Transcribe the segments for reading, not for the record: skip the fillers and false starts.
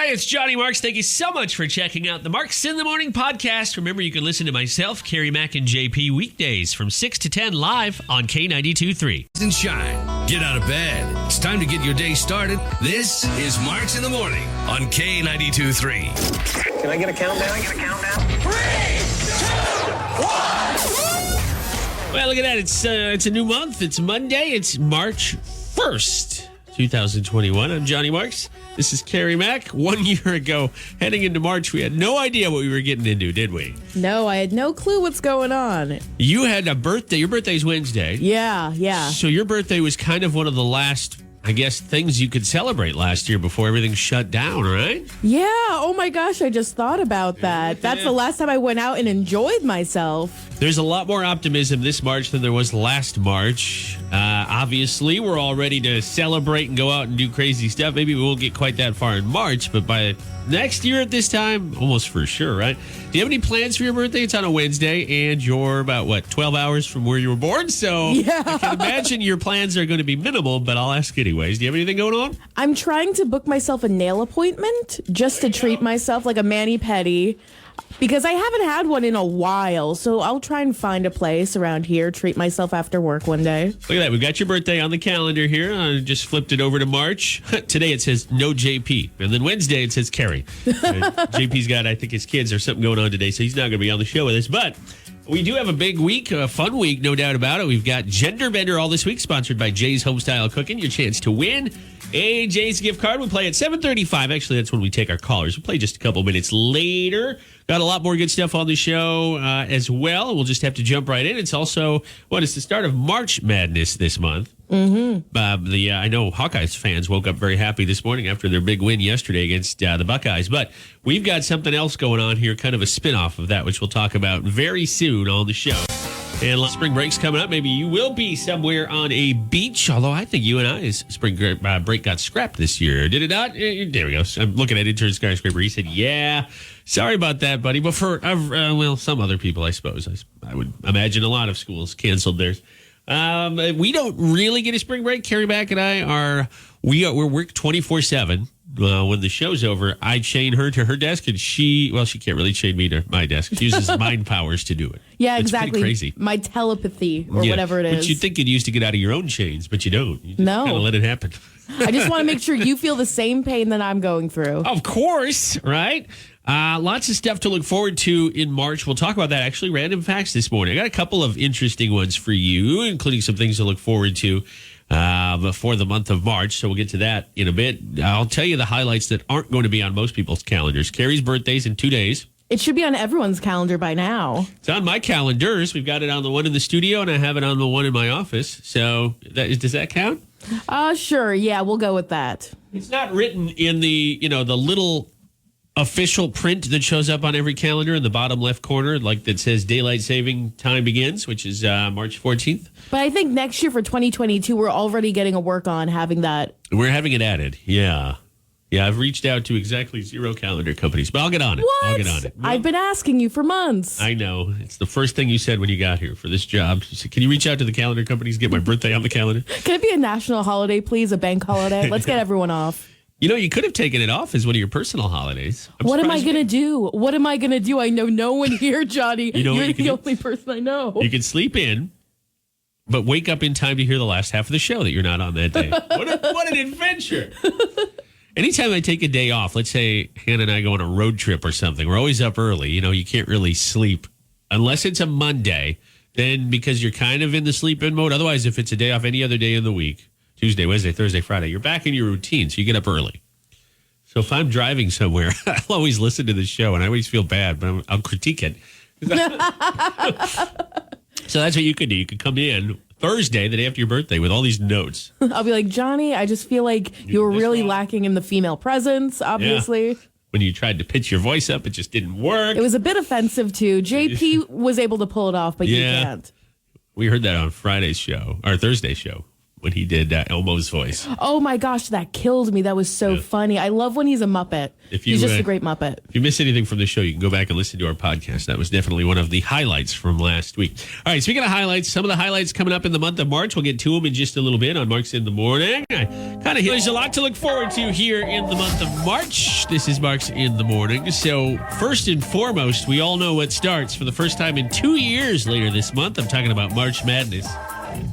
Hey, it's Johnny Marks. Thank you so much for checking out the Marks in the Morning podcast. Remember, you can listen to myself, Kerri, Mac, and JP weekdays from 6 to 10 live on K92.3. And shine. Get out of bed. It's time to get your day started. This is Marks in the Morning on K92.3. Can I get a countdown? 3, 2, 1. Well, look at that. It's a new month. It's Monday. It's March 1st, 2021. I'm Johnny Marks. This is Kerri Mac. 1 year ago, heading into March, we had no idea what we were getting into, did we? No, I had no clue what's going on. You had a birthday. Your birthday's Wednesday. Yeah. So your birthday was kind of one of the last, I guess, things you could celebrate last year before everything shut down, right? Yeah. Oh my gosh, I just thought about that. That's the last time I went out and enjoyed myself. There's a lot more optimism this March than there was last March. Obviously, we're all ready to celebrate and go out and do crazy stuff. Maybe we won't get quite that far in March, but by next year at this time, almost for sure, right? Do you have any plans for your birthday? It's on a Wednesday, and you're about, 12 hours from where you were born? So yeah. I can imagine your plans are going to be minimal, but I'll ask anyways. Do you have anything going on? I'm trying to book myself a nail appointment just to treat myself like a mani-pedi. Because I haven't had one in a while, so I'll try and find a place around here, treat myself after work one day. Look at that. We've got your birthday on the calendar here. I just flipped it over to March. Today it says no JP. And then Wednesday it says Kerri. JP's got, I think, his kids or something going on today, so he's not going to be on the show with us. But we do have a big week, a fun week, no doubt about it. We've got Gender Bender all this week, sponsored by Jay's Homestyle Cooking. Your chance to win a Jay's gift card. We'll play at 7:35. Actually, that's when we take our callers. We'll play just a couple minutes later. Got a lot more good stuff on the show as well. We'll just have to jump right in. It's also, it's the start of March Madness this month. Mm-hmm. I know Hawkeyes fans woke up very happy this morning after their big win yesterday against the Buckeyes. But we've got something else going on here, kind of a spinoff of that, which we'll talk about very soon on the show. And spring break's coming up. Maybe you will be somewhere on a beach, although I think you and I's spring break got scrapped this year. Did it not? There we go. I'm looking at Intern Skyscraper. He said, yeah, sorry about that, buddy. But for, some other people, I suppose. I would imagine a lot of schools canceled theirs. We don't really get a spring break. Kerri Mac and I we're work 24/7. When the show's over, I chain her to her desk, and she can't really chain me to my desk. She uses mind powers to do it. Yeah, it's exactly. Pretty crazy. My telepathy or whatever it is. Which you'd think you'd use to get out of your own chains, but you don't. You just No. kind of let it happen. I just want to make sure you feel the same pain that I'm going through. Of course, right? Lots of stuff to look forward to in March. We'll talk about that. Actually, random facts this morning. I got a couple of interesting ones for you, including some things to look forward to before the month of March. So we'll get to that in a bit. I'll tell you the highlights that aren't going to be on most people's calendars. Kerri's birthday's in 2 days. It should be on everyone's calendar by now. It's on my calendars. We've got it on the one in the studio, and I have it on the one in my office. So does that count? Sure. Yeah, we'll go with that. It's not written in the little official print that shows up on every calendar in the bottom left corner, like that says daylight saving time begins, which is March 14th. But I think next year for 2022, we're already getting a work on having that. We're having it added. Yeah. Yeah, I've reached out to exactly 0 calendar companies, but I'll get on it. What? I'll get on it. I've been asking you for months. I know. It's the first thing you said when you got here for this job. You said, can you reach out to the calendar companies, get my birthday on the calendar? Can it be a national holiday, please? A bank holiday? Let's get everyone off. You could have taken it off as one of your personal holidays. What am I going to do? What am I going to do? I know no one here, Johnny. You're the only person I know. You can sleep in, but wake up in time to hear the last half of the show that you're not on that day. What an adventure. Anytime I take a day off, let's say Hannah and I go on a road trip or something, we're always up early. You can't really sleep unless it's a Monday, then because you're kind of in the sleep-in mode. Otherwise, if it's a day off any other day in the week, Tuesday, Wednesday, Thursday, Friday, you're back in your routine, so you get up early. So if I'm driving somewhere, I'll always listen to the show, and I always feel bad, but I'll critique it. So that's what you could do. You could come in Thursday, the day after your birthday, with all these notes. I'll be like, Johnny, I just feel like you were really lacking in the female presence, obviously. Yeah. When you tried to pitch your voice up, it just didn't work. It was a bit offensive, too. JP was able to pull it off, but you can't. We heard that on Friday's show, or Thursday's show. when he did Elmo's voice. Oh my gosh, that killed me. That was so funny. I love when he's a Muppet. He's just a great Muppet. If you miss anything from the show, you can go back and listen to our podcast. That was definitely one of the highlights from last week. All right, speaking of highlights, some of the highlights coming up in the month of March. We'll get to them in just a little bit on Mark's in the Morning. There's a lot to look forward to here in the month of March. This is Mark's in the Morning. So first and foremost, we all know what starts for the first time in 2 years later this month. I'm talking about March Madness.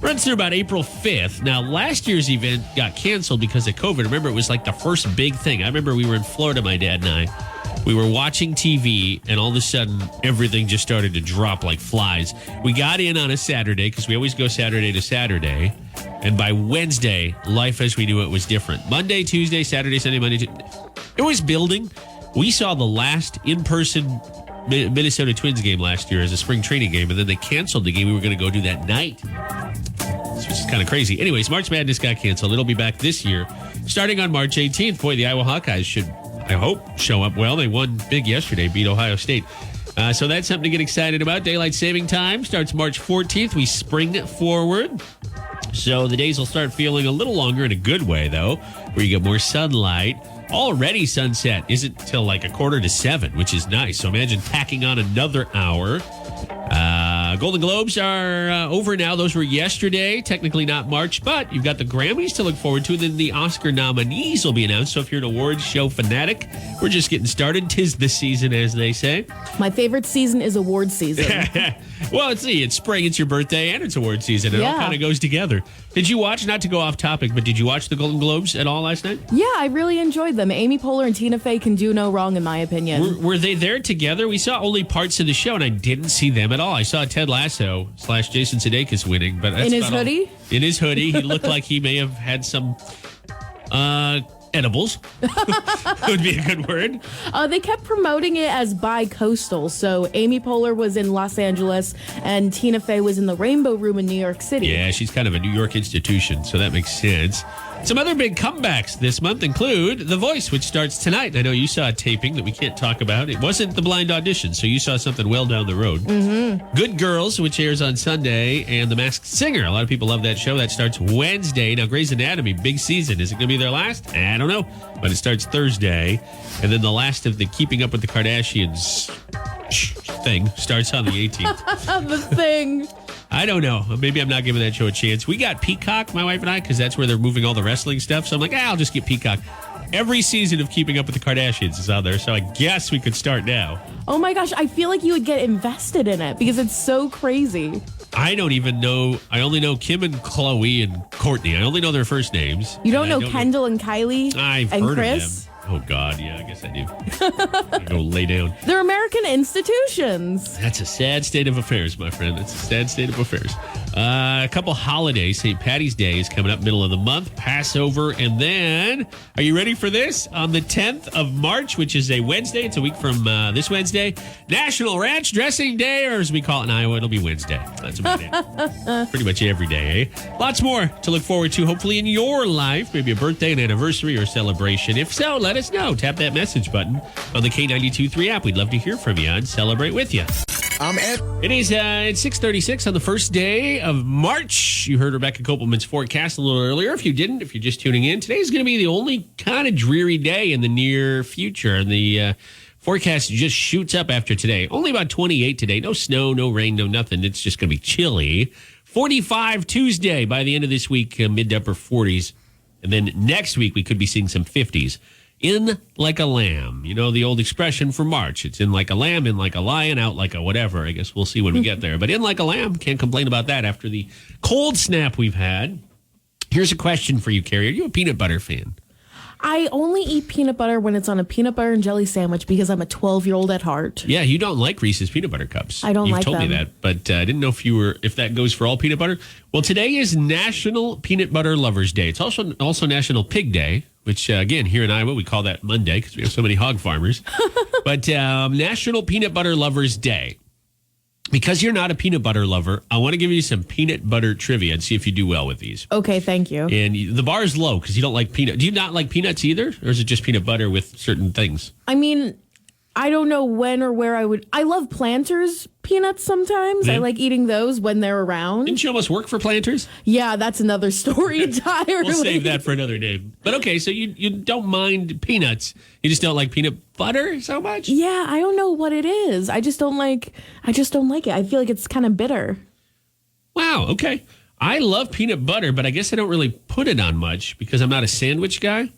Runs through about April 5th. Now, last year's event got canceled because of COVID. Remember, it was like the first big thing. I remember we were in Florida, my dad and I. We were watching TV, and all of a sudden, everything just started to drop like flies. We got in on a Saturday, because we always go Saturday to Saturday. And by Wednesday, life as we knew it was different. Monday, Tuesday, Saturday, Sunday, Monday, it was building. We saw the last in-person Minnesota Twins game last year as a spring training game, and then they canceled the game we were going to go do that night. Which is kind of crazy. Anyways, March Madness got canceled. It'll be back this year, starting on March 18th. Boy, the Iowa Hawkeyes should, I hope, show up well. They won big yesterday, beat Ohio State. So that's something to get excited about. Daylight saving time starts March 14th. We spring forward. So the days will start feeling a little longer in a good way, though, where you get more sunlight. Already sunset isn't till like 6:45, which is nice. So imagine tacking on another hour. Golden Globes are over now. Those were yesterday. Technically not March, but you've got the Grammys to look forward to. And then the Oscar nominees will be announced. So if you're an awards show fanatic, we're just getting started. 'Tis the season, as they say. My favorite season is award season. Well, it's spring, it's your birthday, and it's award season. It all kind of goes together. Did you watch, not to go off topic, but did you watch the Golden Globes at all last night? Yeah, I really enjoyed them. Amy Poehler and Tina Fey can do no wrong, in my opinion. Were they there together? We saw only parts of the show, and I didn't see them at all. I saw Ted Lasso / Jason Sudeikis winning, but that's in his hoodie. In his hoodie, he looked like he may have had some edibles. Would be a good word. They kept promoting it as bi-coastal. So Amy Poehler was in Los Angeles, and Tina Fey was in the Rainbow Room in New York City. Yeah, she's kind of a New York institution, so that makes sense. Some other big comebacks this month include The Voice, which starts tonight. I know you saw a taping that we can't talk about. It wasn't the blind audition, so you saw something well down the road. Mm-hmm. Good Girls, which airs on Sunday, and The Masked Singer. A lot of people love that show. That starts Wednesday. Now, Grey's Anatomy, big season. Is it going to be their last? I don't know, but it starts Thursday. And then the last of the Keeping Up with the Kardashians thing starts on the 18th. The thing. I don't know. Maybe I'm not giving that show a chance. We got Peacock, my wife and I, because that's where they're moving all the wrestling stuff. So I'm like, I'll just get Peacock. Every season of Keeping Up with the Kardashians is out there, so I guess we could start now. Oh my gosh, I feel like you would get invested in it because it's so crazy. I don't even know. I only know Kim and Chloe and Courtney. I only know their first names. You don't know Kendall and Kylie I've and heard Chris? of them. Oh, God. Yeah, I guess I do. I go lay down. They're American institutions. That's a sad state of affairs, my friend. That's a sad state of affairs. A couple holidays. St. Patty's Day is coming up middle of the month. Passover. And then, are you ready for this? On the 10th of March, which is a Wednesday. It's a week from this Wednesday. National Ranch Dressing Day, or as we call it in Iowa, it'll be Wednesday. That's about it. Pretty much every day, eh? Lots more to look forward to, hopefully, in your life. Maybe a birthday, an anniversary, or a celebration. If so, let us know. Tap that message button on the K92.3 app. We'd love to hear from you and celebrate with you. I'm Ed. It is it's 6:36 on the first day of March. You heard Rebecca Kopelman's forecast a little earlier. If you didn't, if you're just tuning in, today is going to be the only kind of dreary day in the near future. The forecast just shoots up after today. Only about 28 today. No snow, no rain, no nothing. It's just going to be chilly. 45 Tuesday by the end of this week, mid to upper 40s. And then next week, we could be seeing some 50s. In like a lamb. You know, the old expression for March. It's in like a lamb, in like a lion, out like a whatever. I guess we'll see when we get there. But in like a lamb, can't complain about that after the cold snap we've had. Here's a question for you, Kerri. Are you a peanut butter fan? I only eat peanut butter when it's on a peanut butter and jelly sandwich because I'm a 12-year-old at heart. Yeah, you don't like Reese's peanut butter cups. I don't like them. You've told me that, but I didn't know if that goes for all peanut butter. Well, today is National Peanut Butter Lovers Day. It's also National Pig Day, which, again, here in Iowa, we call that Monday because we have so many hog farmers. But National Peanut Butter Lovers Day. Because you're not a peanut butter lover, I want to give you some peanut butter trivia and see if you do well with these. Okay, thank you. And the bar is low because you don't like peanut. Do you not like peanuts either? Or is it just peanut butter with certain things? I mean, I don't know when or where I would. I love Planters peanuts sometimes. Yeah. I like eating those when they're around. Didn't you almost work for Planters? Yeah, that's another story entirely. We'll save that for another day. But okay, so you don't mind peanuts. You just don't like peanut butter so much? Yeah, I don't know what it is. I just don't like it. I feel like it's kind of bitter. Wow, okay. I love peanut butter, but I guess I don't really put it on much because I'm not a sandwich guy.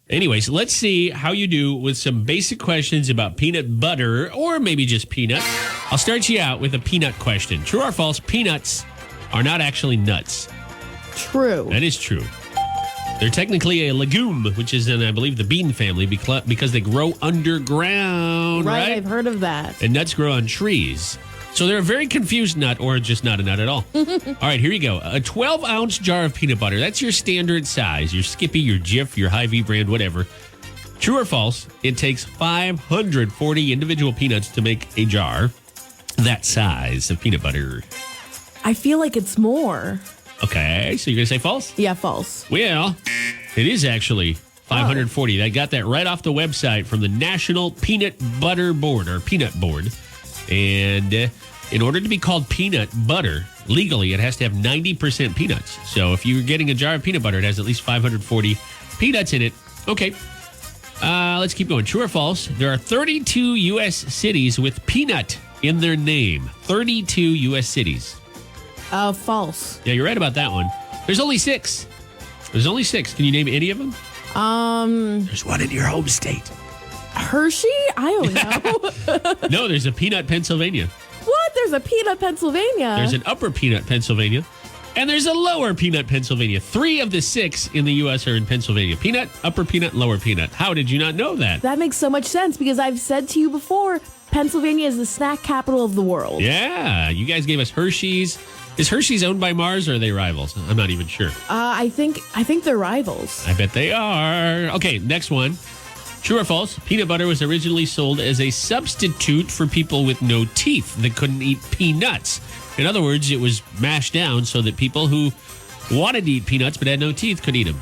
Anyways, let's see how you do with some basic questions about peanut butter or maybe just peanut. I'll start you out with a peanut question. True or false, peanuts are not actually nuts. True. That is true. They're technically a legume, which is in, I believe, the bean family because they grow underground, right? I've heard of that. And nuts grow on trees. So they're a very confused nut or just not a nut at all. All right, here you go. A 12-ounce jar of peanut butter. That's your standard size. Your Skippy, your Jif, your Hy-Vee brand, whatever. True or false, it takes 540 individual peanuts to make a jar that size of peanut butter. I feel like it's more. Okay, so you're going to say false? Yeah, false. Well, it is actually 540. I got that right off the website from the National Peanut Butter Board, or Peanut Board. And in order to be called peanut butter, legally, it has to have 90% peanuts. So if you're getting a jar of peanut butter, it has at least 540 peanuts in it. Okay, let's keep going. True or false? There are 32 U.S. cities with peanut in their name. 32 U.S. cities. False. Yeah, you're right about that one. There's only 6. There's only 6. Can you name any of them? There's one in your home state. Hershey? I don't know. No, there's a Peanut, Pennsylvania. What? There's a Peanut, Pennsylvania. There's an Upper Peanut, Pennsylvania. And there's a Lower Peanut, Pennsylvania. 3 of the 6 in the U.S. are in Pennsylvania. Peanut, Upper Peanut, Lower Peanut. How did you not know that? That makes so much sense because I've said to you before, Pennsylvania is the snack capital of the world. Yeah, you guys gave us Hershey's. Is Hershey's owned by Mars or are they rivals? I'm not even sure. I think they're rivals. I bet they are. Okay, next one. True or false? Peanut butter was originally sold as a substitute for people with no teeth that couldn't eat peanuts. In other words, it was mashed down so that people who wanted to eat peanuts but had no teeth could eat them.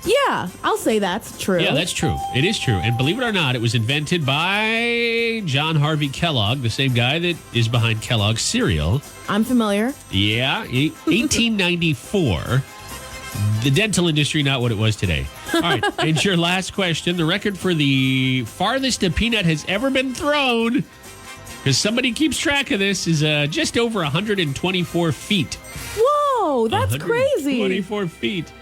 Yeah, I'll say that's true. Yeah, that's true. It is true. And believe it or not, it was invented by John Harvey Kellogg, the same guy that is behind Kellogg's cereal. I'm familiar. Yeah, 1894. The dental industry, not what it was today. All right, and your last question. The record for the farthest a peanut has ever been thrown, because somebody keeps track of this, is just over 124 feet. Whoa, that's crazy. 124 feet.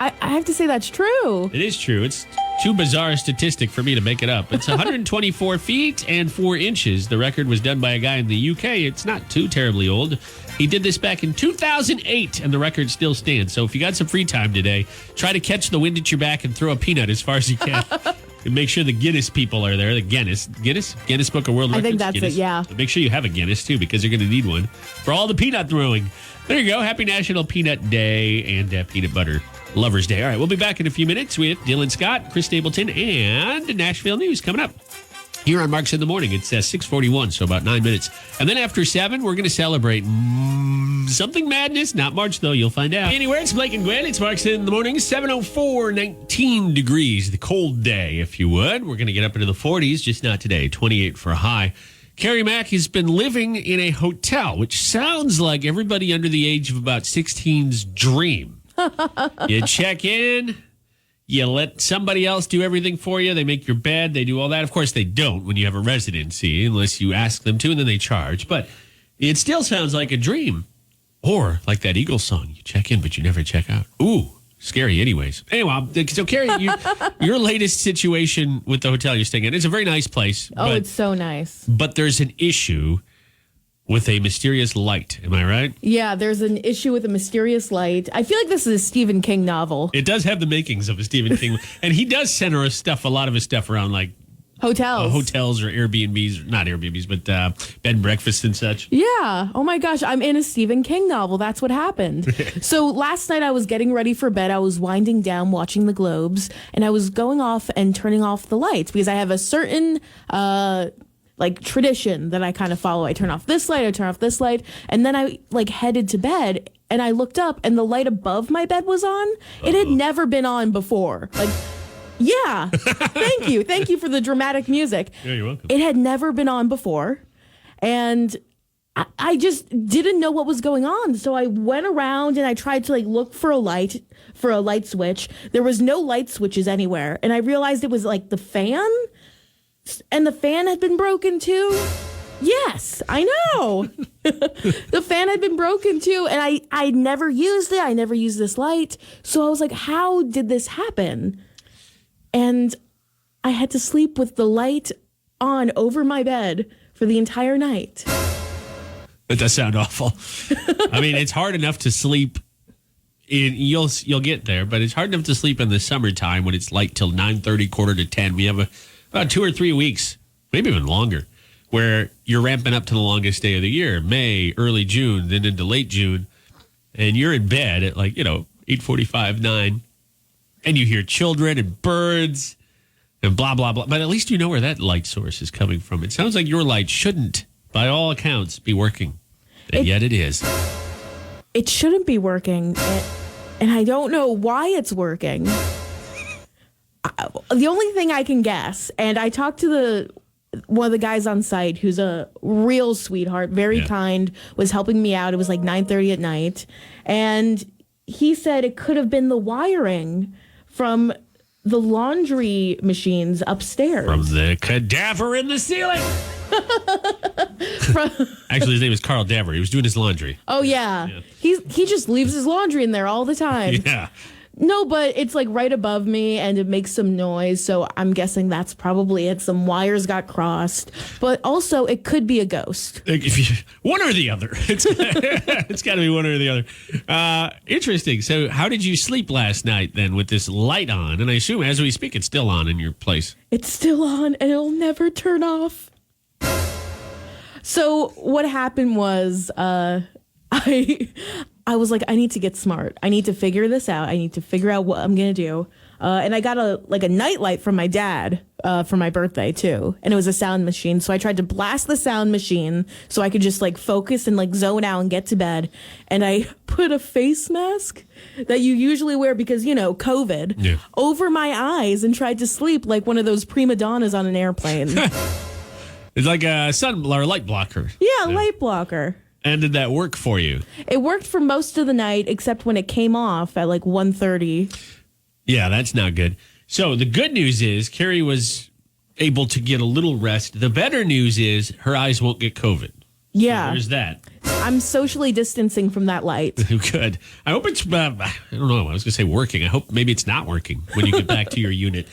I have to say that's true. It is true. It's too bizarre a statistic for me to make it up. It's 124 feet and 4 inches. The record was done by a guy in the UK. It's not too terribly old. He did this back in 2008, and the record still stands. So if you got some free time today, try to catch the wind at your back and throw a peanut as far as you can. And make sure the Guinness people are there. The Guinness Book of World Records. I think that's Guinness. it, yeah. Make sure you have a Guinness, too, because you're going to need one for all the peanut throwing. There you go. Happy National Peanut Day and Peanut Butter Lovers Day. All right, we'll be back in a few minutes with Dylan Scott, Chris Stapleton, and Nashville News coming up here on Marks in the Morning. It's 6:41, so about 9 minutes. And then after 7, we're going to celebrate something madness. Not March, though. You'll find out. Anyway, it's Blake and Gwen. It's Marks in the Morning. 7:04, 19 degrees. The cold day, if you would. We're going to get up into the 40s, just not today. 28 for a high. Kerri Mack has been living in a hotel, which sounds like everybody under the age of about 16's dream. You check in, you let somebody else do everything for you. They make your bed, they do all that. Of course, they don't when you have a residency, unless you ask them to, and then they charge. But it still sounds like a dream. Or like that Eagles song, you check in, but you never check out. Ooh, scary anyways. Anyway, so Kerri, your latest situation with the hotel you're staying in, it's a very nice place. Oh, it's so nice. But there's an issue with a mysterious light. Am I right? Yeah, there's an issue with a mysterious light. I feel like this is a Stephen King novel. It does have the makings of a Stephen King. And he does center a lot of his stuff around like hotels or Airbnbs, not Airbnbs, but bed and breakfast and such. Yeah. Oh my gosh, I'm in a Stephen King novel. That's what happened. So last night I was getting ready for bed. I was winding down, watching the globes, and I was going off and turning off the lights because I have a certain tradition that I kind of follow. I turn off this light, I turn off this light, and then I headed to bed and I looked up and the light above my bed was on. It had never been on before. Yeah. Thank you for the dramatic music. Yeah, you're welcome. It had never been on before, and I just didn't know what was going on. So I went around and I tried to look for a light switch. There was no light switches anywhere, and I realized it was the fan, and the fan had been broken too. Yes, I know. The fan had been broken too, and I never used it. I never used this light. So I was like, how did this happen? And I had to sleep with the light on over my bed for the entire night. That does sound awful. I mean, it's hard enough to sleep. You'll get there, but it's hard enough to sleep in the summertime when it's light till 9:30, quarter to 10. We have about 2 or 3 weeks, maybe even longer, where you're ramping up to the longest day of the year, May, early June, then into late June, and you're in bed at 8:45, 9, and you hear children and birds and blah, blah, blah. But at least you know where that light source is coming from. It sounds like your light shouldn't, by all accounts, be working. And yet it is. It shouldn't be working, and I don't know why it's working. The only thing I can guess, and I talked to one of the guys on site who's a real sweetheart, very kind, was helping me out. It was 9:30 at night, and he said it could have been the wiring from the laundry machines upstairs. From the cadaver in the ceiling. Actually, his name is Carl Daver. He was doing his laundry. Oh, yeah. He just leaves his laundry in there all the time. Yeah. No, but it's right above me and it makes some noise. So I'm guessing that's probably it. Some wires got crossed. But also, it could be a ghost. One or the other. It's got to be one or the other. Interesting. So how did you sleep last night then with this light on? And I assume as we speak, it's still on in your place. It's still on and it'll never turn off. So what happened was I was like, I need to get smart. I need to figure this out. I need to figure out what I'm going to do. And I got a nightlight from my dad for my birthday, too. And it was a sound machine. So I tried to blast the sound machine so I could just focus and zone out and get to bed. And I put a face mask that you usually wear because, COVID, over my eyes and tried to sleep like one of those prima donnas on an airplane. It's like a light blocker. Yeah, light blocker. And did that work for you? It worked for most of the night, except when it came off at 1:30. Yeah, that's not good. So the good news is Kerri was able to get a little rest. The better news is her eyes won't get COVID. Yeah. So there's that. I'm socially distancing from that light. Good. I hope it's, I don't know, I was going to say working. I hope maybe it's not working when you get back to your unit.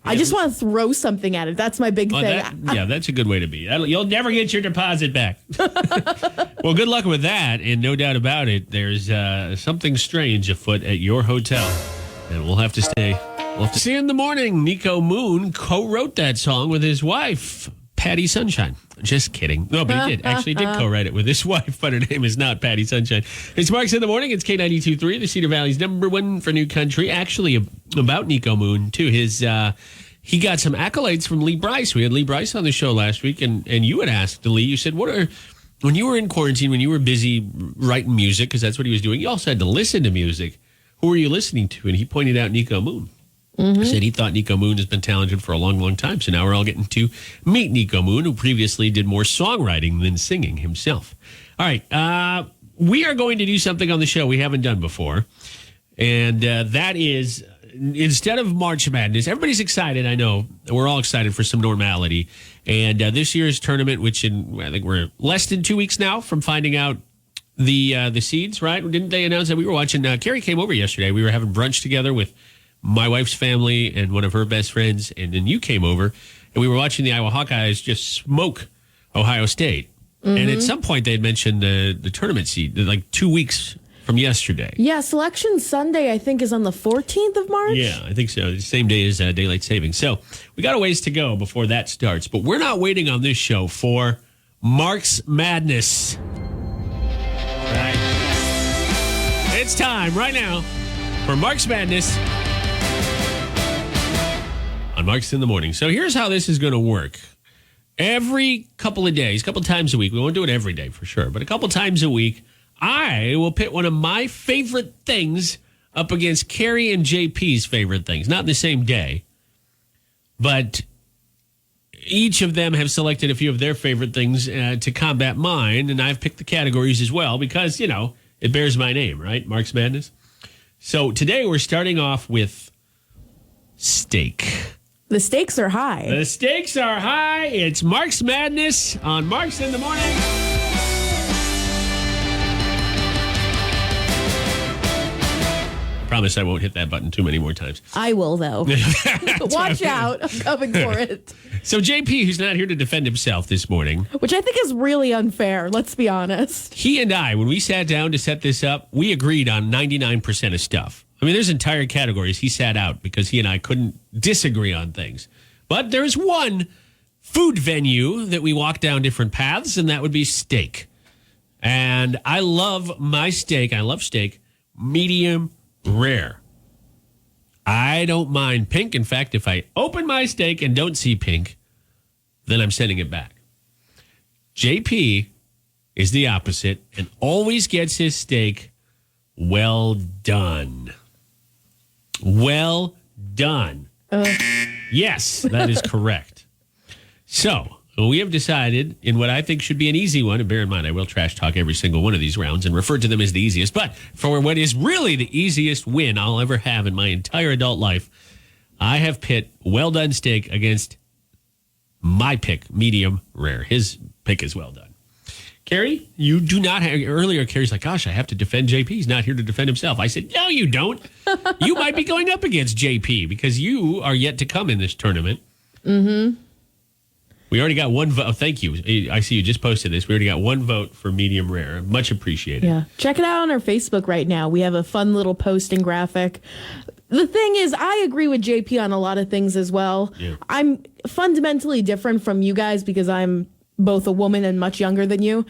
I just want to throw something at it. That's my big thing. That's a good way to be. You'll never get your deposit back. Well, good luck with that. And no doubt about it, there's something strange afoot at your hotel. And we'll have to stay. We'll have to see you in the morning. Nico Moon co-wrote that song with his wife, Patty Sunshine. Just kidding. No, but he did co-write it with his wife, but her name is not Patty Sunshine. It's Marks in the Morning. It's K92.3, the Cedar Valley's #1 for new country. Actually, about Nico Moon, too. He got some accolades from Lee Bryce. We had Lee Bryce on the show last week, and you had asked Lee, you said, when you were in quarantine, when you were busy writing music, because that's what he was doing, you also had to listen to music. Who were you listening to? And he pointed out Nico Moon. Mm-hmm. He said he thought Nico Moon has been talented for a long, long time. So now we're all getting to meet Nico Moon, who previously did more songwriting than singing himself. All right. We are going to do something on the show we haven't done before. And that is, instead of March Madness, everybody's excited. I know. We're all excited for some normality. And this year's tournament, which I think we're less than 2 weeks now from finding out the seeds, right? Didn't they announce that? We were watching, Kerri came over yesterday. We were having brunch together with my wife's family and one of her best friends, and then you came over, and we were watching the Iowa Hawkeyes just smoke Ohio State. Mm-hmm. And at some point, they had mentioned the tournament seed, 2 weeks from yesterday. Yeah, Selection Sunday, I think, is on the 14th of March. Yeah, I think so. The same day as Daylight Savings. So we got a ways to go before that starts, but we're not waiting on this show for Mark's Madness. Right. It's time right now for Mark's Madness on Marks in the Morning. So here's how this is going to work. Every couple of days, couple times a week, we won't do it every day for sure, but a couple times a week, I will pit one of my favorite things up against Kerri and JP's favorite things. Not in the same day, But each of them have selected a few of their favorite things to combat mine, and I've picked the categories as well because, it bears my name, right? Mark's Madness. So today we're starting off with steak. The stakes are high. The stakes are high. It's Mark's Madness on Mark's in the Morning. I promise I won't hit that button too many more times. I will, though. Watch out. I'm coming for it. So JP, who's not here to defend himself this morning. Which I think is really unfair, let's be honest. He and I, when we sat down to set this up, we agreed on 99% of stuff. I mean, there's entire categories he sat out because he and I couldn't disagree on things. But there's one food venue that we walk down different paths, and that would be steak. And I love my steak. I love steak medium rare. I don't mind pink. In fact, if I open my steak and don't see pink, then I'm sending it back. JP is the opposite and always gets his steak well done. Well done. Yes, that is correct. So we have decided in what I think should be an easy one, and bear in mind I will trash talk every single one of these rounds and refer to them as the easiest, but for what is really the easiest win I'll ever have in my entire adult life, I have pit well done steak against my pick, medium rare. His pick is well done. Kerri, you do not have, earlier Kerri's like, gosh, I have to defend JP. He's not here to defend himself. I said, no, you don't. You might be going up against JP because you are yet to come in this tournament. Mm-hmm. We already got one vote. Oh, thank you. I see you just posted this. We already got one vote for medium rare. Much appreciated. Yeah. Check it out on our Facebook right now. We have a fun little posting graphic. The thing is, I agree with JP on a lot of things as well. Yeah. I'm fundamentally different from you guys because I'm both a woman and much younger than you.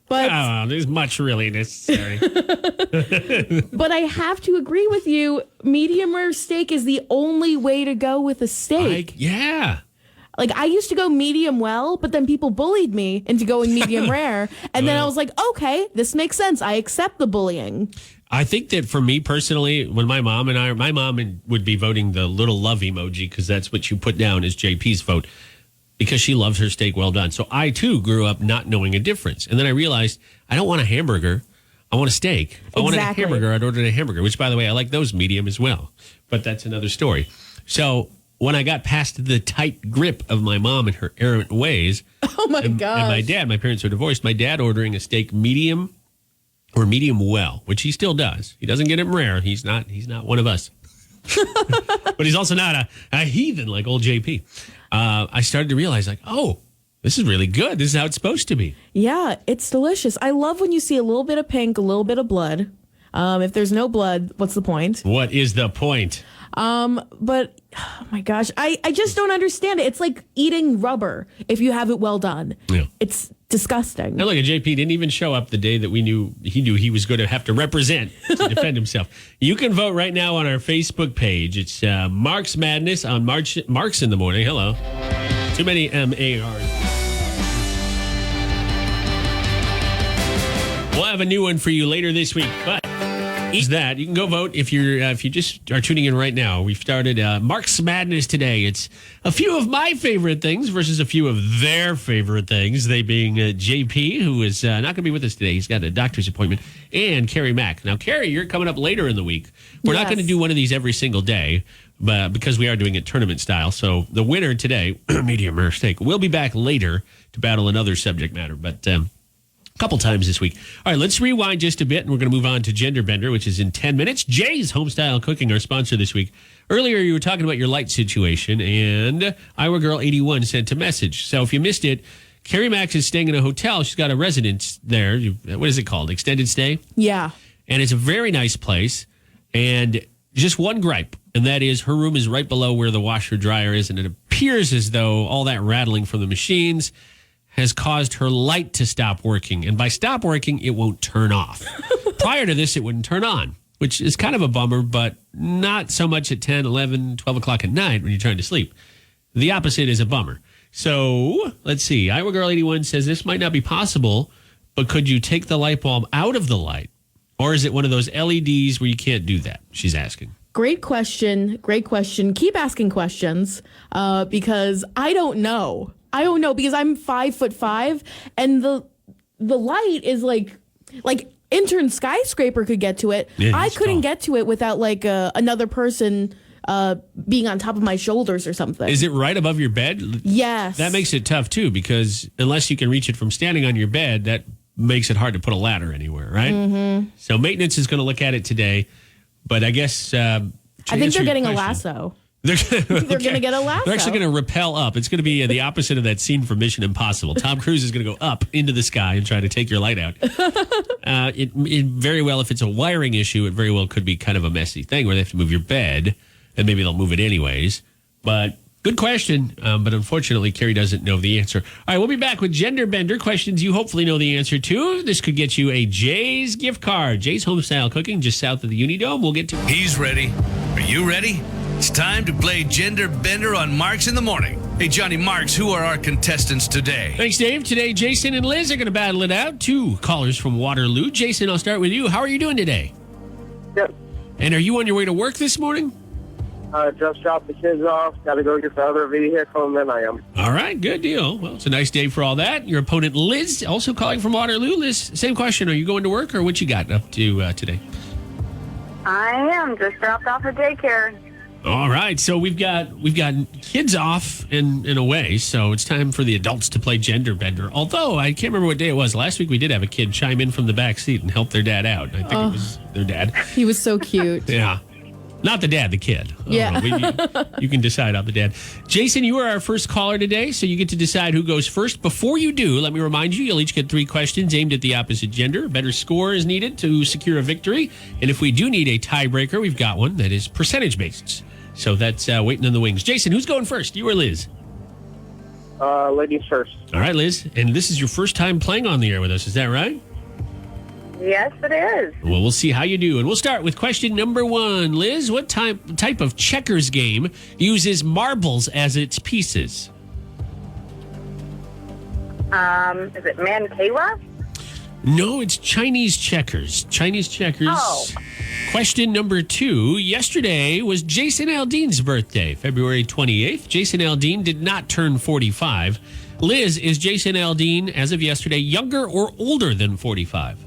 But there's much really necessary. But I have to agree with you. Medium rare steak is the only way to go with a steak. Yeah. Like, I used to go medium well, but then people bullied me into going medium rare. And then I was like, okay, this makes sense. I accept the bullying. I think that for me personally, when my mom would be voting the little love emoji because that's what you put down as JP's vote because she loves her steak well done. So I, too, grew up not knowing a difference. And then I realized I don't want a hamburger. I want a steak. If I wanted a hamburger, I'd order a hamburger, which, by the way, I like those medium as well. But that's another story. So when I got past the tight grip of my mom and her errant ways, oh my God! And my dad, my parents are divorced. My dad ordering a steak medium or medium well, which he still does. He doesn't get it rare. He's not one of us. But he's also not a heathen like old JP. I started to realize, like, oh, this is really good. This is how it's supposed to be. Yeah, it's delicious. I love when you see a little bit of pink, a little bit of blood. If there's no blood, what's the point? What is the point? But oh my gosh, I just don't understand it. It's like eating rubber if you have it well done. Yeah. It's disgusting. Now look, JP didn't even show up the day that he knew he was going to have to represent to defend himself. You can vote right now on our Facebook page. It's Mark's Madness on Mark's in the Morning. Hello. Too many M-A-R's. We'll have a new one for you later this week, but is that you can go vote if you just are tuning in right now. We've started Mark's Madness today. It's a few of my favorite things versus a few of their favorite things. They being JP, who is not going to be with us today. He's got a doctor's appointment, and Kerri Mack. Now, Kerri, you're coming up later in the week. We're not going to do one of these every single day, but because we are doing it tournament style. So the winner today, medium rare steak, will be back later to battle another subject matter, but. Couple times this week. All right, let's rewind just a bit, and we're going to move on to Gender Bender, which is in 10 minutes. Jay's Homestyle Cooking, our sponsor this week. Earlier, you were talking about your light situation, and Iowa Girl 81 sent a message. So if you missed it, Kerri Max is staying in a hotel. She's got a residence there. What is it called? Extended stay? Yeah. And it's a very nice place. And just one gripe, and that is her room is right below where the washer dryer is, and it appears as though all that rattling from the machines has caused her light to stop working. And by stop working, it won't turn off. Prior to this, it wouldn't turn on, which is kind of a bummer, but not so much at 10, 11, 12 o'clock at night when you're trying to sleep. The opposite is a bummer. So let's see. Iowa Girl 81 says this might not be possible, but could you take the light bulb out of the light? Or is it one of those LEDs where you can't do that? She's asking. Great question. Great question. Keep asking questions because I don't know. I don't know because I'm 5'5" and the light is like intern skyscraper could get to it. Yeah, I couldn't tall. get to it without like another person being on top of my shoulders or something. Is it right above your bed? Yes. That makes it tough, too, because unless you can reach it from standing on your bed, that makes it hard to put a ladder anywhere, right? Mm-hmm. So maintenance is going to look at it today, but I guess... I think they're getting a lasso. They're going to get a lasso. They're actually going to rappel up. It's going to be the opposite of that scene from Mission Impossible. Tom Cruise is going to go up into the sky and try to take your light out. It very well, if it's a wiring issue, it very well could be kind of a messy thing where they have to move your bed, and maybe they'll move it anyways. But good question. But unfortunately, Kerri doesn't know the answer. All right, we'll be back with Gender Bender questions you hopefully know the answer to. This could get you a Jay's gift card. Jay's Homestyle Cooking just south of the Unidome. We'll get to... He's ready. Are you ready? It's time to play Gender Bender on Marks in the Morning. Hey, Johnny Marks, who are our contestants today? Thanks, Dave. Today, Jason and Liz are going to battle it out. 2 callers from Waterloo. Jason, I'll start with you. How are you doing today? Yep. And are you on your way to work this morning? Just dropped the kids off. Got to go get the other vehicle, and then I am. All right, good deal. Well, it's a nice day for all that. Your opponent, Liz, also calling from Waterloo. Liz, same question. Are you going to work, or what you got up to today? I am just dropped off at daycare. All right, so we've got kids off and away, so it's time for the adults to play Gender Bender. Although I can't remember what day it was. Last week we did have a kid chime in from the back seat and help their dad out. I think it was their dad. He was so cute. Yeah. Not the dad, the kid. Yeah. You can decide on the dad. Jason, you are our first caller today, so you get to decide who goes first. Before you do, let me remind you, you'll each get 3 questions aimed at the opposite gender. A better score is needed to secure a victory. And if we do need a tiebreaker, we've got one that is percentage-based. So that's waiting in the wings. Jason, who's going first? You or Liz? Ladies first. All right, Liz. And this is your first time playing on the air with us. Is that right? Yes, it is. Well, we'll see how you do. And we'll start with question number 1. Liz, what type of checkers game uses marbles as its pieces? Is it Mankawa? No, it's Chinese checkers. Chinese checkers. Oh. Question number 2. Yesterday was Jason Aldean's birthday, February 28th. Jason Aldean did not turn 45. Liz, is Jason Aldean, as of yesterday, younger or older than 45?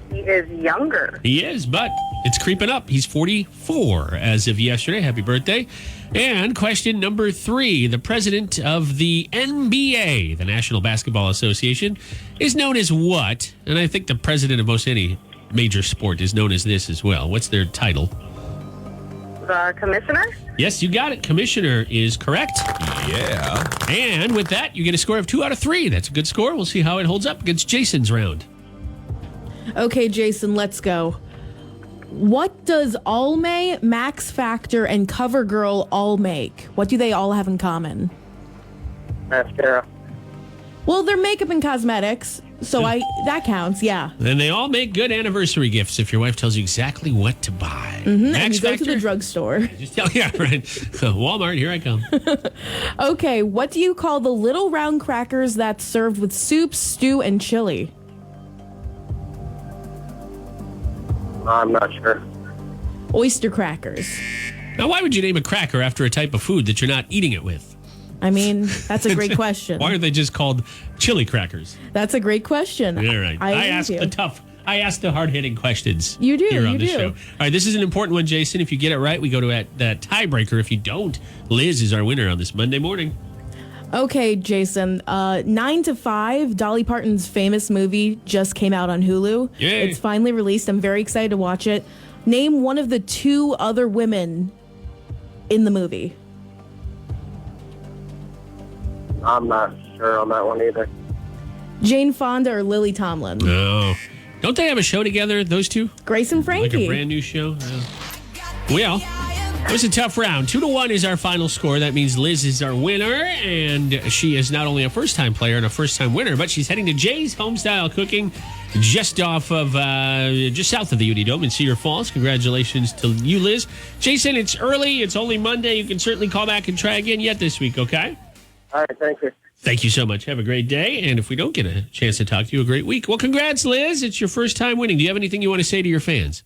He is younger. He is, but it's creeping up. He's 44 as of yesterday. Happy birthday. And question number 3. The president of the NBA, the National Basketball Association, is known as what? And I think the president of most any major sport is known as this as well. What's their title? The commissioner? Yes, you got it. Commissioner is correct. Yeah. And with that, you get a score of 2 out of 3. That's a good score. We'll see how it holds up against Jason's round. Okay, Jason, let's go. What does Almay, Max Factor, and CoverGirl all make? What do they all have in common? Mascara. Well, they're makeup and cosmetics, so that counts, yeah. And they all make good anniversary gifts if your wife tells you exactly what to buy. And you go to the drugstore. Just tell, yeah, right. Walmart, here I come. Okay, what do you call the little round crackers that's served with soup, stew, and chili? I'm not sure. Oyster crackers. Now, why would you name a cracker after a type of food that you're not eating it with? I mean, that's a great question. Why are they just called chili crackers? That's a great question. All right. I asked the hard-hitting questions. You do, here on you the do. show. All right, this is an important one, Jason. If you get it right, we go to that tiebreaker. If you don't, Liz is our winner on this Monday morning. Okay, Jason. 9 to 5, Dolly Parton's famous movie just came out on Hulu. Yay. It's finally released. I'm very excited to watch it. Name one of the 2 other women in the movie. I'm not sure on that one either. Jane Fonda or Lily Tomlin? No. Don't they have a show together, those two? Grace and Like Frankie. a brand new show? Well, it was a tough round. 2-1 is our final score. That means Liz is our winner, and she is not only a first-time player and a first-time winner, but she's heading to Jay's Homestyle Cooking just south of the Unidome in Cedar Falls. Congratulations to you, Liz. Jason, it's early. It's only Monday. You can certainly call back and try again yet this week, okay? All right, thank you. Thank you so much. Have a great day. And if we don't get a chance to talk to you, a great week. Well, congrats, Liz. It's your first time winning. Do you have anything you want to say to your fans?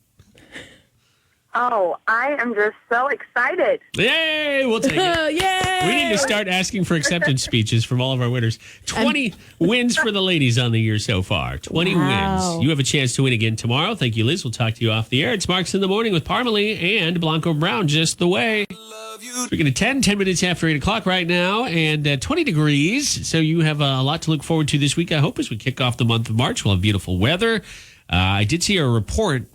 Oh, I am just so excited. Yay! We'll take it. Yay! We need to start asking for acceptance speeches from all of our winners. 20 wins for the ladies on the year so far. 20 Wow. wins. You have a chance to win again tomorrow. Thank you, Liz. We'll talk to you off the air. It's Marks in the Morning with Parmalee and Blanco Brown, just the way. We're going to 10 minutes after 8 o'clock right now, and 20 degrees. So you have a lot to look forward to this week, I hope, as we kick off the month of March. We'll have beautiful weather. I did see a report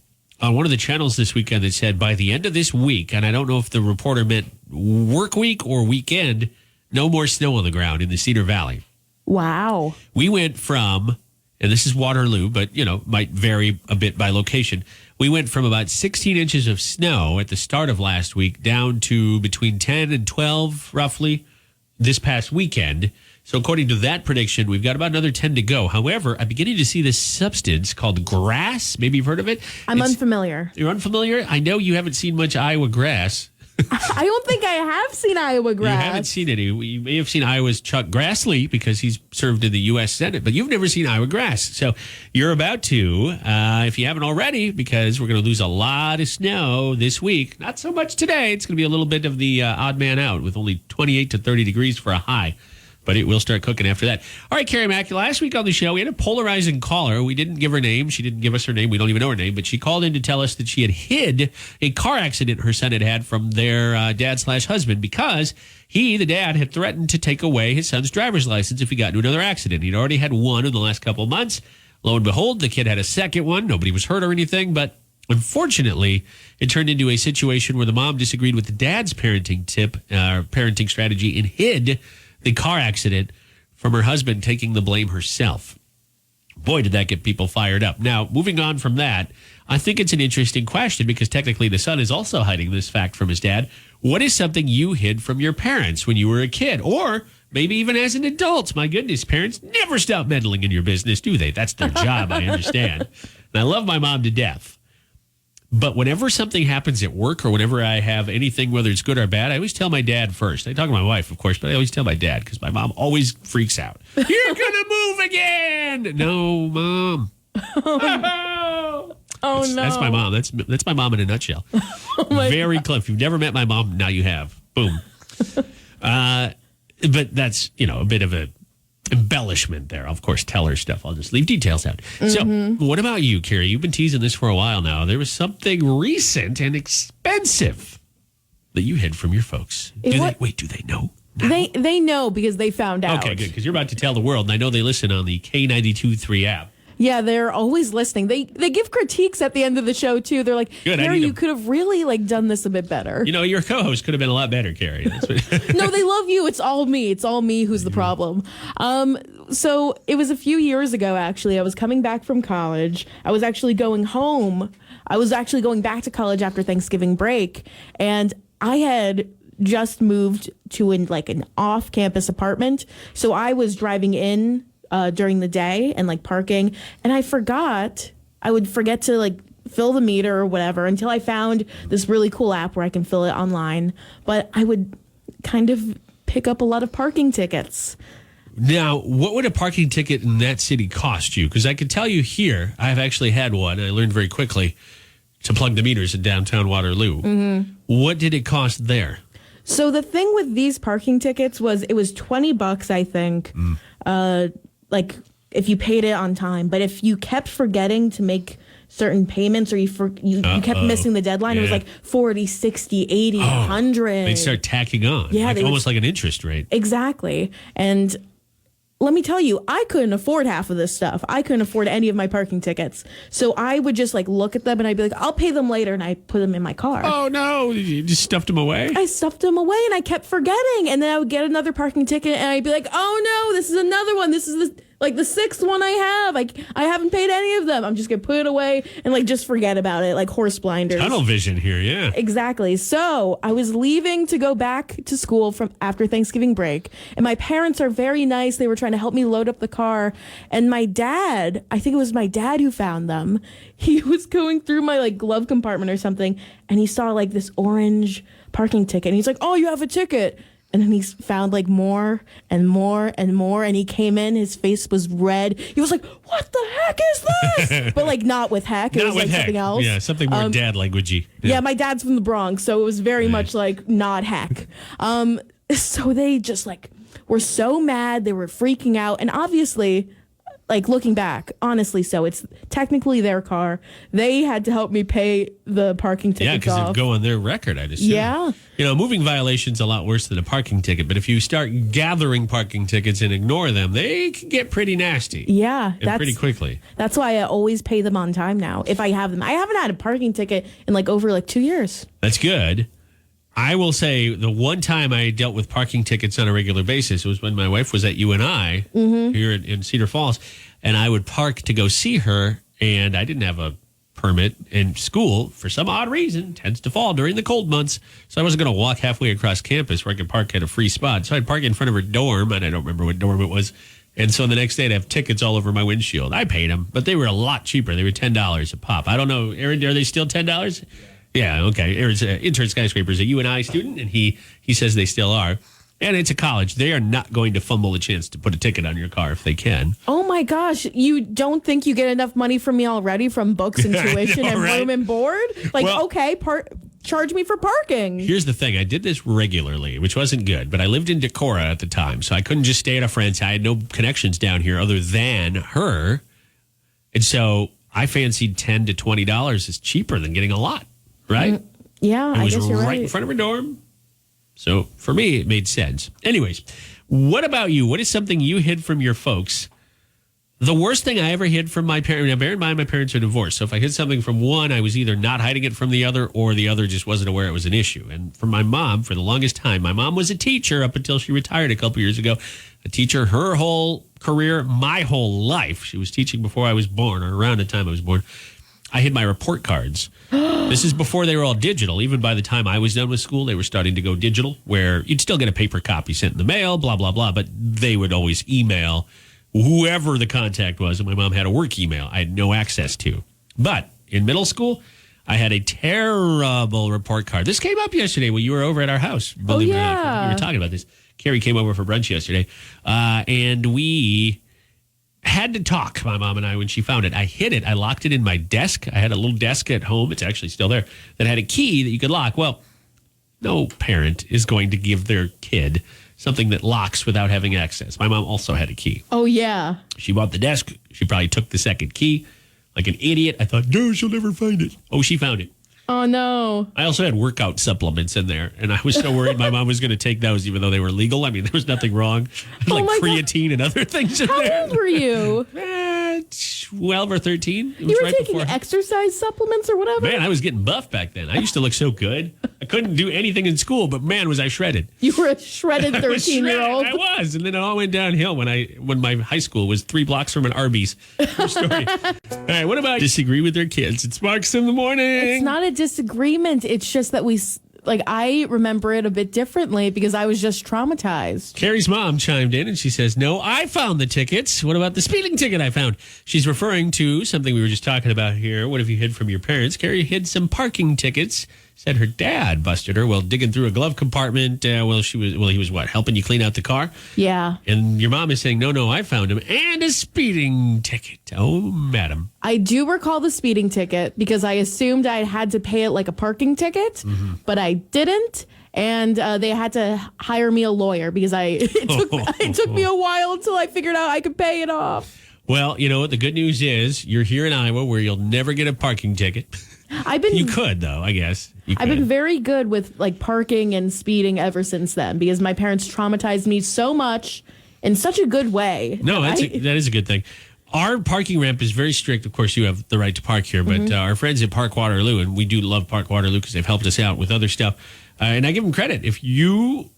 on one of the channels this weekend that said by the end of this week, and I don't know if the reporter meant work week or weekend, no more snow on the ground in the Cedar Valley. Wow. We went from, and this is Waterloo, but, might vary a bit by location. We went from about 16 inches of snow at the start of last week down to between 10 and 12, roughly, this past weekend. So according to that prediction, we've got about another 10 to go. However, I'm beginning to see this substance called grass. Maybe you've heard of it. I'm unfamiliar. You're unfamiliar? I know you haven't seen much Iowa grass. I don't think I have seen Iowa grass. You haven't seen any. You may have seen Iowa's Chuck Grassley because he's served in the U.S. Senate, but you've never seen Iowa grass. So you're about to, if you haven't already, because we're going to lose a lot of snow this week. Not so much today. It's going to be a little bit of the odd man out with only 28 to 30 degrees for a high. But it will start cooking after that. All right, Kerri Mack, last week on the show, we had a polarizing caller. We didn't give her name. She didn't give us her name. We don't even know her name. But she called in to tell us that she had hid a car accident her son had from their dad/husband because he, the dad, had threatened to take away his son's driver's license if he got into another accident. He'd already had one in the last couple of months. Lo and behold, the kid had a second one. Nobody was hurt or anything. But unfortunately, it turned into a situation where the mom disagreed with the dad's parenting strategy and hid the car accident from her husband, taking the blame herself. Boy, did that get people fired up. Now, moving on from that, I think it's an interesting question because technically the son is also hiding this fact from his dad. What is something you hid from your parents when you were a kid? Or maybe even as an adult? My goodness, parents never stop meddling in your business, do they? That's their job, I understand. And I love my mom to death. But whenever something happens at work or whenever I have anything, whether it's good or bad, I always tell my dad first. I talk to my wife, of course, but I always tell my dad because my mom always freaks out. You're going to move again. No, Mom. Oh, no. That's my mom. That's my mom in a nutshell. Very clever. If you've never met my mom, now you have. Boom. But that's, a bit of a embellishment there. I'll, of course, tell her stuff. I'll just leave details out. So what about you, Kerri? You've been teasing this for a while now. There was something recent and expensive that you hid from your folks. Do they know? now? They know because they found out. Okay, good, because you're about to tell the world, and I know they listen on the K92.3 app. Yeah, they're always listening. They give critiques at the end of the show too. They're like, Good, Kerri, you could have really done this a bit better. Your co-host could have been a lot better, Kerri. No, they love you. It's all me. It's all me who's the problem. So it was a few years ago, actually. I was coming back from college. I was actually going home. I was actually going back to college after Thanksgiving break, and I had just moved to an off-campus apartment. So I was driving in during the day and parking, and I would forget to fill the meter or whatever until I found this really cool app where I can fill it online. But I would kind of pick up a lot of parking tickets. Now, what would a parking ticket in that city cost you? Because I can tell you here, I've actually had one. I learned very quickly to plug the meters in downtown Waterloo. Mm-hmm. What did it cost there? So the thing with these parking tickets was it was $20, I think. If you paid it on time. But if you kept forgetting to make certain payments or you kept missing the deadline, it was 40, 60, 80, 100. They'd start tacking on. Yeah, almost like an interest rate. Exactly. And let me tell you, I couldn't afford half of this stuff. I couldn't afford any of my parking tickets. So I would just look at them and I'd be like, I'll pay them later. And I put them in my car. Oh, no. You just stuffed them away? I stuffed them away and I kept forgetting. And then I would get another parking ticket and I'd be like, oh, no, this is another one. This is the sixth one I have. I haven't paid any of them. I'm just going to put it away and just forget about it, like horse blinders. Tunnel vision here, yeah. Exactly. So I was leaving to go back to school from after Thanksgiving break. And my parents are very nice. They were trying to help me load up the car. And my dad, I think it was my dad who found them. He was going through my glove compartment or something. And he saw this orange parking ticket. And he's like, oh, you have a ticket. And then he found like more and more and more. And he came in, his face was red. He was like, what the heck is this? But like not with heck. It Not was with like heck. something else. Yeah, something more dad languagey. Yeah, my dad's from the Bronx, so it was very much like not heck. So they just like were so mad. They were freaking out. And obviously, like looking back, honestly, so it's technically their car. They had to help me pay the parking tickets Yeah, because off. it'd go on their record, I'd assume. Yeah. You know, moving violation's a lot worse than a parking ticket, but if you start gathering parking tickets and ignore them, they can get pretty nasty. Yeah, And pretty quickly. That's why I always pay them on time now, if I have them. I haven't had a parking ticket in like over like 2 years. That's good. I will say the one time I dealt with parking tickets on a regular basis was when my wife was at UNI here in Cedar Falls, and I would park to go see her, and I didn't have a permit, and school, for some odd reason, tends to fall during the cold months, so I wasn't going to walk halfway across campus where I could park at a free spot. So I'd park in front of her dorm, and I don't remember what dorm it was, and so the next day I'd have tickets all over my windshield. I paid them, but they were a lot cheaper. They were $10 a pop. I don't know, Aaron, are they still $10? Yeah, okay. Aaron's an intern skyscraper is a UNI student, and he says they still are. And it's a college. They are not going to fumble a chance to put a ticket on your car if they can. Oh my gosh, you don't think you get enough money from me already from books and tuition and right? room and board? Like, Well- okay, charge me for parking. Here's the thing. I did this regularly, which wasn't good, but I lived in Decorah at the time, so I couldn't just stay at a friend's. I had no connections down here other than her. And so I fancied $10 to $20 is cheaper than getting a lot, right? Yeah, It I was guess you're right right. in front of her dorm. So for me, it made sense. Anyways, what about you? What is something you hid from your folks? The worst thing I ever hid from my parents, now bear in mind my parents are divorced. So if I hid something from one, I was either not hiding it from the other or the other just wasn't aware it was an issue. And for my mom, for the longest time, my mom was a teacher up until she retired a couple years ago. A teacher her whole career, my whole life. She was teaching before I was born or around the time I was born. I hid my report cards. This is before they were all digital. Even by the time I was done with school, they were starting to go digital, where you'd still get a paper copy sent in the mail, blah, blah, blah. But they would always email whoever the contact was. And my mom had a work email I had no access to. But in middle school, I had a terrible report card. This came up yesterday when you were over at our house. Believe it or not. yeah. We were talking about this. Kerri came over for brunch yesterday. And we had to talk, my mom and I, when she found it. I hid it. I locked it in my desk. I had a little desk at home. It's actually still there that had a key that you could lock. Well, no parent is going to give their kid something that locks without having access. My mom also had a key. Oh, yeah. She bought the desk. She probably took the second key. Like an idiot. I thought, no, she'll never find it. Oh, she found it. Oh, no. I also had workout supplements in there, and I was so worried my mom was going to take those, even though they were legal. I mean, there was nothing wrong. Like my God. creatine and other things in How there. old were you? 12 or 13. It was You were right taking before. exercise supplements or whatever? Man, I was getting buff back then. I used to look so good. I couldn't do anything in school, but man, was I shredded. You were a shredded I was 13-year-old. shredded. I was, and then it all went downhill when my high school was 3 blocks from an Arby's. True story. All right, what about disagree with their kids? It's Marks in the Morning. It's not a disagreement. It's just that I remember it a bit differently because I was just traumatized. Kerri's mom chimed in and she says, no, I found the tickets. What about the speeding ticket I found? She's referring to something we were just talking about here. What have you hid from your parents? Kerri hid some parking tickets. Said her dad busted her while digging through a glove compartment. He was what, helping you clean out the car? Yeah. And your mom is saying, no, I found him. And a speeding ticket. Oh, madam. I do recall the speeding ticket because I assumed I had to pay it like a parking ticket, but I didn't. And they had to hire me a lawyer because it took me a while until I figured out I could pay it off. Well, you know what? The good news is you're here in Iowa where you'll never get a parking ticket. You could, though, I guess. I've been very good with like parking and speeding ever since then because my parents traumatized me so much in such a good way. No, that is a good thing. Our parking ramp is very strict. Of course, you have the right to park here, but our friends at Park Waterloo, and we do love Park Waterloo because they've helped us out with other stuff. And I give them credit. If you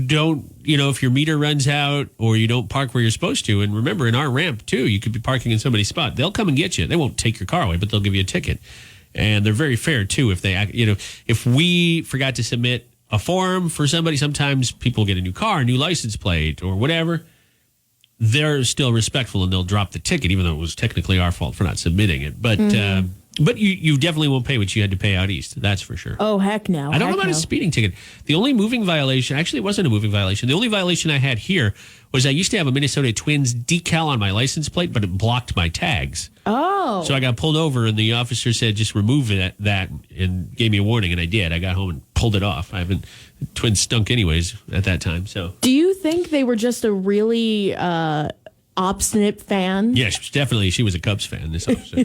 don't, if your meter runs out or you don't park where you're supposed to, and remember, in our ramp, too, you could be parking in somebody's spot. They'll come and get you. They won't take your car away, but they'll give you a ticket. And they're very fair, too. If if we forgot to submit a form for somebody, sometimes people get a new car, a new license plate or whatever. They're still respectful and they'll drop the ticket, even though it was technically our fault for not submitting it. But But you definitely won't pay what you had to pay out east. That's for sure. Oh, heck no. I don't know Heck about a no. speeding ticket. The only moving violation, actually, it wasn't a moving violation. The only violation I had here was I used to have a Minnesota Twins decal on my license plate, but it blocked my tags. Oh. So I got pulled over, and the officer said, just remove that and gave me a warning, and I did. I got home and pulled it off. Twins stunk anyways at that time, so. Do you think they were just a really obstinate fan? Yes, definitely. She was a Cubs fan, this officer.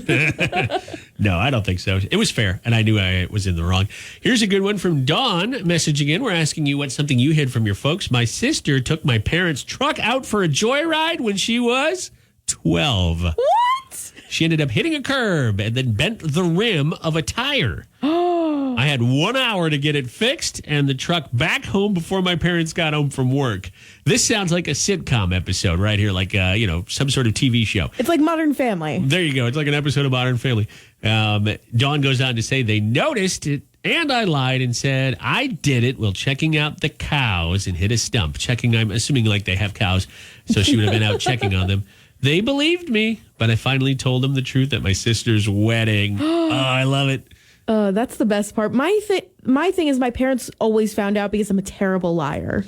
No, I don't think so. It was fair, and I knew I was in the wrong. Here's a good one from Dawn messaging in. We're asking you what's something you hid from your folks. My sister took my parents' truck out for a joyride when she was 12. What? She ended up hitting a curb and then bent the rim of a tire. I had 1 hour to get it fixed and the truck back home before my parents got home from work. This sounds like a sitcom episode right here, like, some sort of TV show. It's like Modern Family. There you go. It's like an episode of Modern Family. Dawn goes on to say they noticed it and I lied and said I did it while checking out the cows and hit a stump. Checking, I'm assuming like they have cows, so she would have been out checking on them. They believed me, but I finally told them the truth at my sister's wedding. Oh, I love it. That's the best part. My thing is my parents always found out because I'm a terrible liar.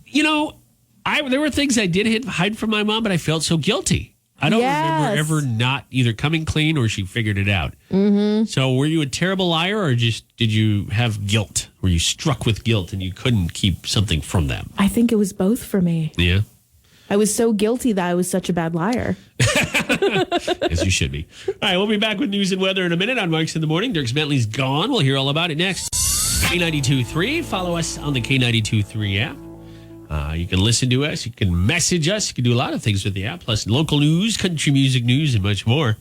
You know, there were things I did hide from my mom, but I felt so guilty. I don't remember ever not either coming clean or she figured it out. Mm-hmm. So were you a terrible liar or just did you have guilt? Were you struck with guilt and you couldn't keep something from them? I think it was both for me. Yeah. I was so guilty that I was such a bad liar. As you should be. All right, we'll be back with news and weather in a minute on Marks in the Morning. Dirks Bentley's gone. We'll hear all about it next. K92.3. Follow us on the K92.3 app. You can listen to us. You can message us. You can do a lot of things with the app, plus local news, country music news, and much more.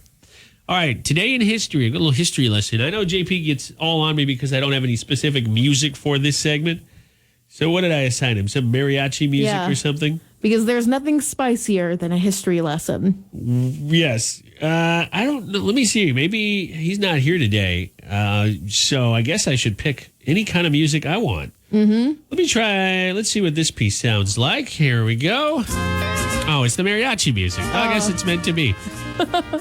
All right, today in history, a little history lesson. I know JP gets all on me because I don't have any specific music for this segment. So what did I assign him? Some mariachi music or something? Because there's nothing spicier than a history lesson. Yes. I don't know. Let me see. Maybe he's not here today. So I guess I should pick any kind of music I want. Mm-hmm. Let me try. Let's see what this piece sounds like. Here we go. Oh, it's the mariachi music. Oh, I guess it's meant to be. All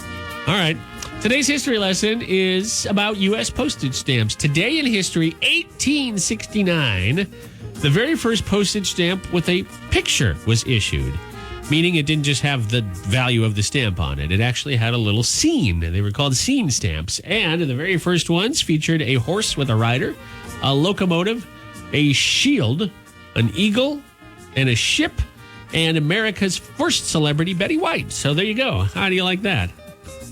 right. Today's history lesson is about U.S. postage stamps. Today in history, 1869, the very first postage stamp with a picture was issued, meaning it didn't just have the value of the stamp on it. It actually had a little scene. They were called scene stamps. And the very first ones featured a horse with a rider, a locomotive, a shield, an eagle, and a ship, and America's first celebrity, Betty White. So there you go. How do you like that?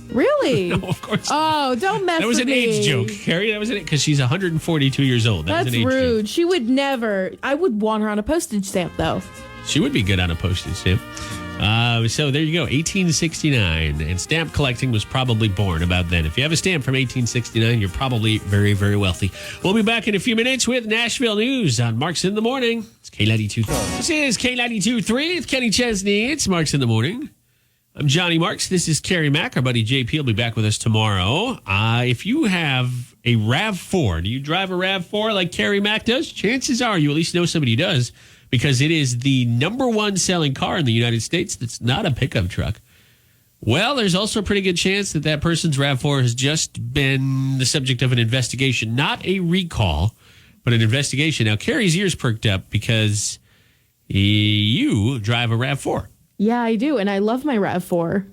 Really? No, of course. Oh, don't mess with me. That was an age joke, Kerri. That was it because she's 142 years old. That's was an age rude. joke. She would never. I would want her on a postage stamp, though. She would be good on a postage stamp. So there you go, 1869. And stamp collecting was probably born about then. If you have a stamp from 1869, you're probably very, very wealthy. We'll be back in a few minutes with Nashville News on Marks in the Morning. It's K92. This is K92.3. It's Kenny Chesney. It's Marks in the Morning. I'm Johnny Marks. This is Kerri Mack. Our buddy JP will be back with us tomorrow. If you have a RAV4, do you drive a RAV4 like Kerri Mack does? Chances are you at least know somebody who does, because it is the number one selling car in the United States that's not a pickup truck. Well, there's also a pretty good chance that that person's RAV4 has just been the subject of an investigation. Not a recall, but an investigation. Now, Kerri's ears perked up because you drive a RAV4. Yeah, I do. And I love my RAV4.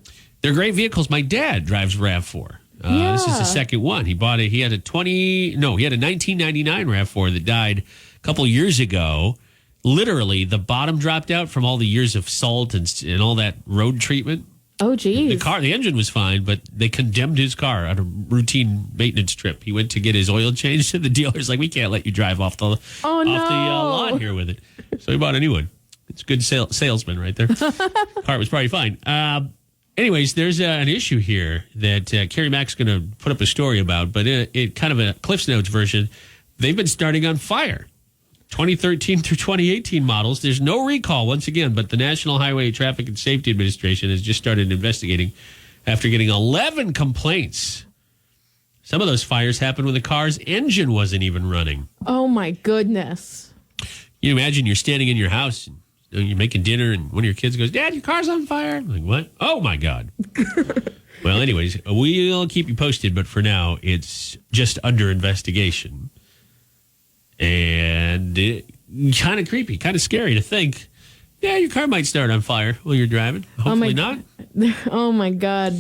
They're great vehicles. My dad drives RAV4. This is the second one. He had a 1999 RAV4 that died a couple years ago. Literally, the bottom dropped out from all the years of salt and all that road treatment. Oh, geez. The engine was fine, but they condemned his car on a routine maintenance trip. He went to get his oil changed, and the dealer's like, "We can't let you drive off the lawn here with it." So he bought a new one. It's a good salesman right there. Car was probably fine. Anyways, there's an issue here that Kerri Mack's going to put up a story about, but it kind of a Cliff's Notes version. They've been starting on fire. 2013 through 2018 models. There's no recall once again, but the National Highway Traffic and Safety Administration has just started investigating after getting 11 complaints. Some of those fires happened when the car's engine wasn't even running. Oh, my goodness. You imagine you're standing in your house and you're making dinner and one of your kids goes, "Dad, your car's on fire." I'm like, "What?" "Oh, my God." Well, anyways, we'll keep you posted, but for now, it's just under investigation. And kind of creepy, kind of scary to think, yeah, your car might start on fire while you're driving. Hopefully not. Oh, my God.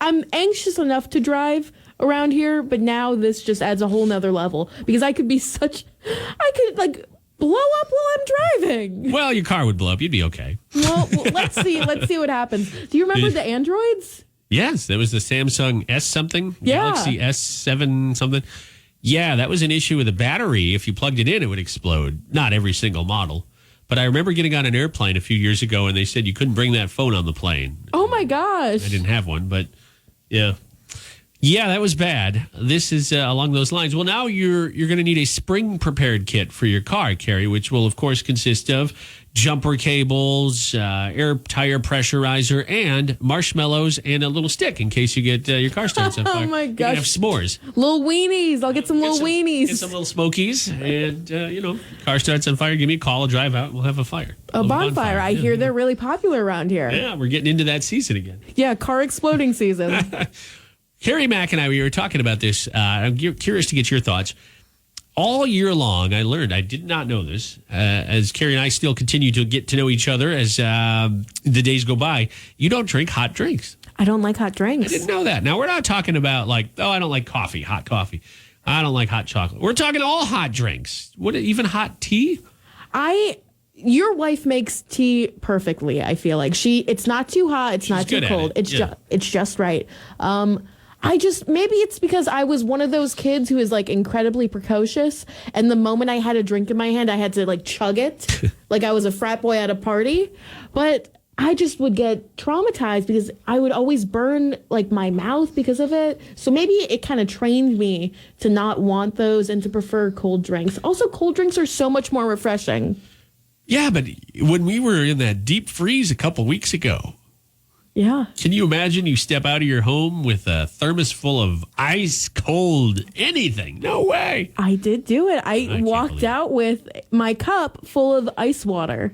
I'm anxious enough to drive around here, but now this just adds a whole nother level because I could like blow up while I'm driving. Well, your car would blow up. You'd be okay. Well, let's see. Let's see what happens. Do you remember the Androids? Yes, there was the Samsung S something, Yeah. Galaxy S7 something. Yeah, that was an issue with the battery. If you plugged it in, it would explode. Not every single model. But I remember getting on an airplane a few years ago, and they said you couldn't bring that phone on the plane. Oh, my gosh. I didn't have one, but yeah. Yeah, that was bad. This is along those lines. Well, now you're going to need a spring prepared kit for your car, Kerri, which will, of course, consist of jumper cables, air tire pressurizer, and marshmallows and a little stick in case you get your car starts on fire. Oh, my You can gosh. have s'mores. Little weenies. I'll get some little weenies. Get some little Smokies. And, car starts on fire. Give me a call. I'll drive out. We'll have a fire. A bonfire. I Yeah. hear they're really popular around here. Yeah, we're getting into that season again. Yeah, car exploding season. Kerri Mack and we were talking about this. I'm curious to get your thoughts. All year long, I learned, I did not know this, as Kerri and I still continue to get to know each other as the days go by, you don't drink hot drinks. I don't like hot drinks. I didn't know that. Now, we're not talking about I don't like coffee, hot coffee. I don't like hot chocolate. We're talking all hot drinks. Even hot tea? Your wife makes tea perfectly. I feel like it's not too hot. It's not too good at cold. it. It's just right. Maybe it's because I was one of those kids who is like incredibly precocious. And the moment I had a drink in my hand, I had to like chug it like I was a frat boy at a party. But I just would get traumatized because I would always burn like my mouth because of it. So maybe it kind of trained me to not want those and to prefer cold drinks. Also, cold drinks are so much more refreshing. Yeah, but when we were in that deep freeze a couple weeks ago, Yeah. can you imagine you step out of your home with a thermos full of ice cold anything? No way. I did do it. I can't walked believe it. out with my cup full of ice water.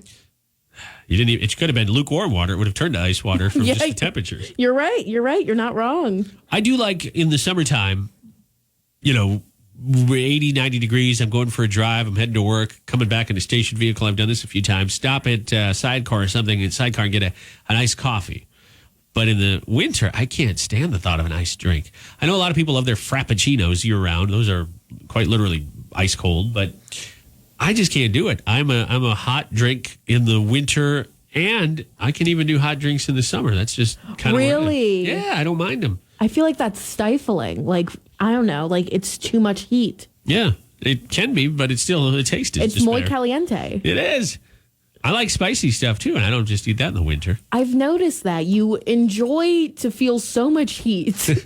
You didn't even, it could have been lukewarm water. It would have turned to ice water from Yeah. just the temperatures. You're right. You're not wrong. I do like in the summertime, 80, 90 degrees. I'm going for a drive. I'm heading to work, coming back in a station vehicle. I've done this a few times. Stop at Sidecar or something in Sidecar and get a nice coffee. But in the winter, I can't stand the thought of an iced drink. I know a lot of people love their frappuccinos year round. Those are quite literally ice cold, but I just can't do it. I'm a hot drink in the winter, and I can even do hot drinks in the summer. That's just kind of Really? Yeah, I don't mind them. I feel like that's stifling. Like, I don't know. Like, it's too much heat. Yeah, it can be, but it's still the taste is It's just muy better. caliente. It is. I like spicy stuff too, and I don't just eat that in the winter. I've noticed that you enjoy to feel so much heat.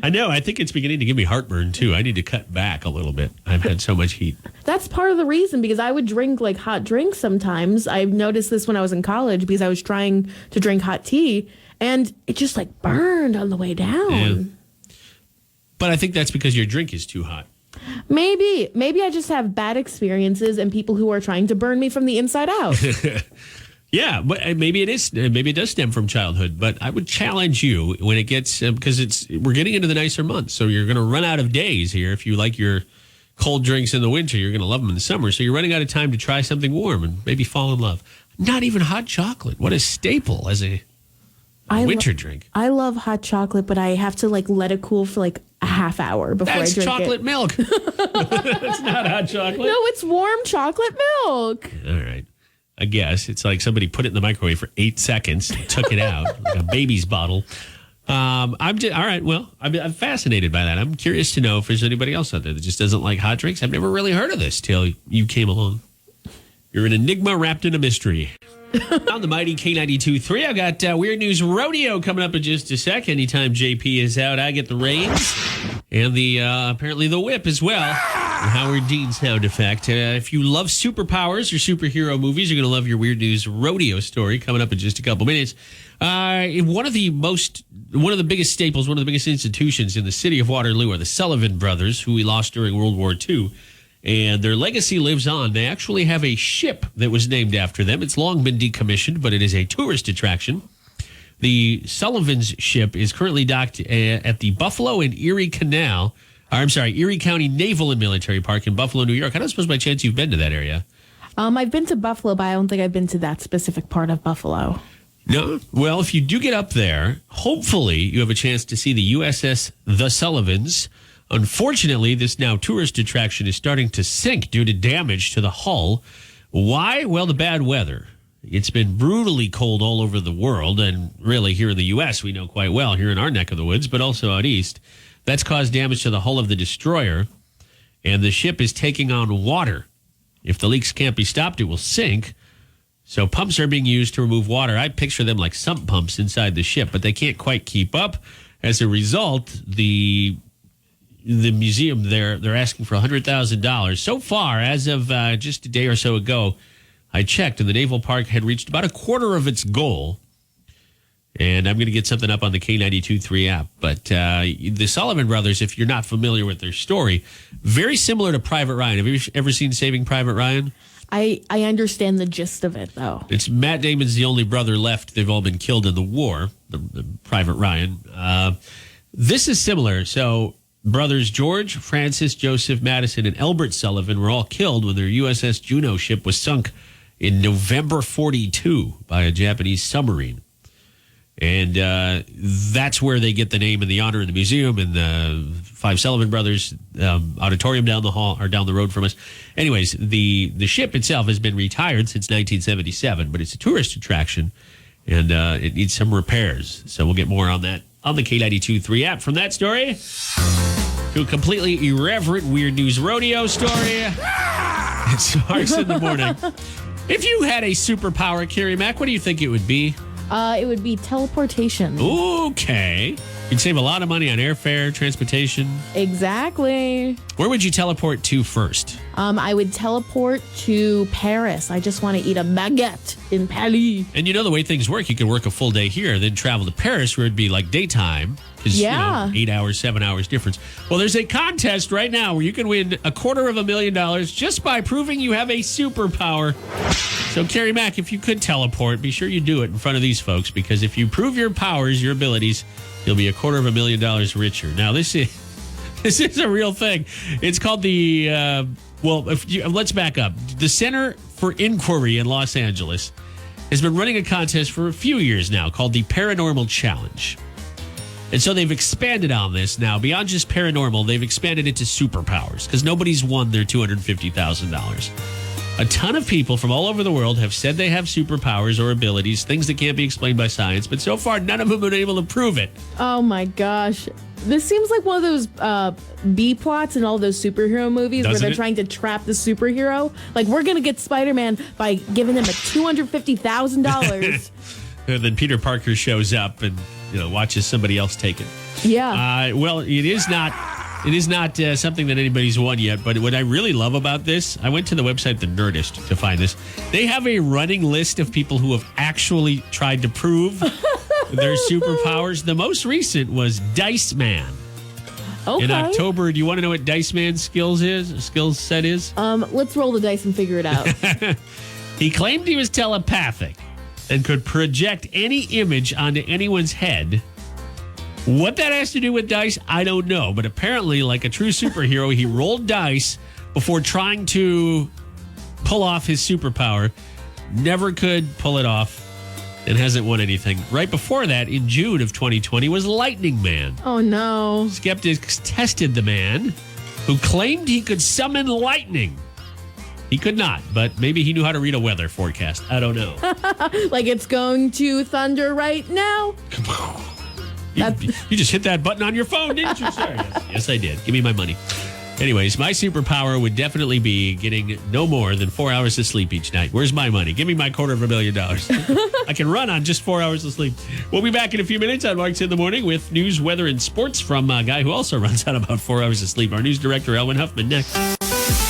I know. I think it's beginning to give me heartburn too. I need to cut back a little bit. I've had so much heat. That's part of the reason because I would drink like hot drinks sometimes. I noticed this when I was in college because I was trying to drink hot tea and it just like burned on the way down. Yeah. But I think that's because your drink is too hot. Maybe I just have bad experiences and people who are trying to burn me from the inside out. Yeah, but maybe it is. Maybe it does stem from childhood. But I would challenge you when it gets because we're getting into the nicer months, so you're going to run out of days here. If you like your cold drinks in the winter, you're going to love them in the summer. So you're running out of time to try something warm and maybe fall in love. Not even hot chocolate. What a staple as a winter drink. I love hot chocolate, but I have to like let it cool for like a half hour before That's I drink chocolate it. milk. That's not hot chocolate. No, it's warm chocolate milk. All right. I guess it's like somebody put it in the microwave for 8 seconds, took it out like a baby's bottle. All right. Well, I'm fascinated by that. I'm curious to know if there's anybody else out there that just doesn't like hot drinks. I've never really heard of this till you came along. You're an enigma wrapped in a mystery. On the mighty K92.3, I've got Weird News Rodeo coming up in just a sec. Anytime JP is out, I get the reins and the apparently the whip as well. The Howard Dean sound effect. If you love superpowers or superhero movies, you're going to love your Weird News Rodeo story coming up in just a couple minutes. One of the biggest staples, one of the biggest institutions in the city of Waterloo are the Sullivan brothers, who we lost during World War II. And their legacy lives on. They actually have a ship that was named after them. It's long been decommissioned, but it is a tourist attraction. The Sullivan's ship is currently docked at the Buffalo and Erie Erie County Naval and Military Park in Buffalo, New York. I don't suppose by chance you've been to that area. I've been to Buffalo, but I don't think I've been to that specific part of Buffalo. No? Well, if you do get up there, hopefully you have a chance to see the USS The Sullivans. Unfortunately, this now tourist attraction is starting to sink due to damage to the hull. Why? Well, the bad weather. It's been brutally cold all over the world, and really here in the U.S., we know quite well, here in our neck of the woods, but also out east. That's caused damage to the hull of the destroyer, and the ship is taking on water. If the leaks can't be stopped, it will sink. So pumps are being used to remove water. I picture them like sump pumps inside the ship, but they can't quite keep up. As a result, the museum, they're asking for $100,000. So far, as of just a day or so ago, I checked, and the Naval Park had reached about a quarter of its goal. And I'm going to get something up on the K92.3 app. But the Sullivan Brothers, if you're not familiar with their story, very similar to Private Ryan. Have you ever seen Saving Private Ryan? I understand the gist of it, though. It's Matt Damon's the only brother left. They've all been killed in the war, the Private Ryan. This is similar. So brothers George, Francis, Joseph, Madison, and Elbert Sullivan were all killed when their USS Juno ship was sunk in November 42 by a Japanese submarine. And that's where they get the name and the honor in the museum and the Five Sullivan Brothers auditorium down the hall or down the road from us. Anyways, the ship itself has been retired since 1977, but it's a tourist attraction and it needs some repairs. So we'll get more on that on the K92.3 app. From that story to a completely irreverent Weird News Rodeo story. It's Marks in the Morning. If you had a superpower, Kerri Mack, what do you think it would be? It would be teleportation. Okay. You'd save a lot of money on airfare, transportation. Exactly. Where would you teleport to first? I would teleport to Paris. I just want to eat a baguette in Paris. And you know the way things work, you could work a full day here, then travel to Paris where it'd be like daytime. Yeah. 8 hours, 7 hours difference. Well, there's a contest right now where you can win $250,000 just by proving you have a superpower. So, Kerri Mack, if you could teleport, be sure you do it in front of these folks, because if you prove your powers, your abilities, you'll be $250,000 richer. Now, this is a real thing. It's called the, let's back up. The Center for Inquiry in Los Angeles has been running a contest for a few years now called the Paranormal Challenge. And so they've expanded on this now. Beyond just paranormal, they've expanded it to superpowers because nobody's won their $250,000. A ton of people from all over the world have said they have superpowers or abilities, things that can't be explained by science, but so far none of them have been able to prove it. Oh my gosh. This seems like one of those B plots in all those superhero movies where they're trying to trap the superhero. Like, we're going to get Spider-Man by giving him a $250,000. And then Peter Parker shows up and watches somebody else take it. Yeah. Well, it is not something that anybody's won yet, but what I really love about this, I went to the website The Nerdist to find this. They have a running list of people who have actually tried to prove their superpowers. The most recent was Dice Man. Okay. In October, do you want to know what Dice Man's skill set is? Let's roll the dice and figure it out. He claimed he was telepathic and could project any image onto anyone's head. What that has to do with dice, I don't know. But apparently, like a true superhero, he rolled dice before trying to pull off his superpower. Never could pull it off and hasn't won anything. Right before that, in June of 2020, was Lightning Man. Oh, no. Skeptics tested the man who claimed he could summon lightning. He could not, but maybe he knew how to read a weather forecast. I don't know. Like it's going to thunder right now. You just hit that button on your phone, didn't you, sir? Yes, I did. Give me my money. Anyways, my superpower would definitely be getting no more than 4 hours of sleep each night. Where's my money? Give me my $250,000. I can run on just 4 hours of sleep. We'll be back in a few minutes on Marks in the Morning with news, weather, and sports from a guy who also runs on about 4 hours of sleep. Our news director, Elwin Huffman, next.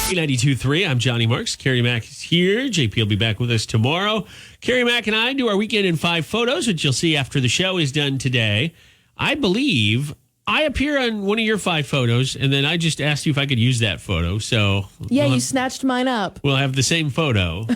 92.3, I'm Johnny Marks. Kerri Mack is here. JP will be back with us tomorrow. Kerri Mack and I do our Weekend in 5 photos, which you'll see after the show is done today. I believe I appear on one of your 5 photos, and then I just asked you if I could use that photo. So Yeah, we'll you have, snatched mine up. we'll have the same photo.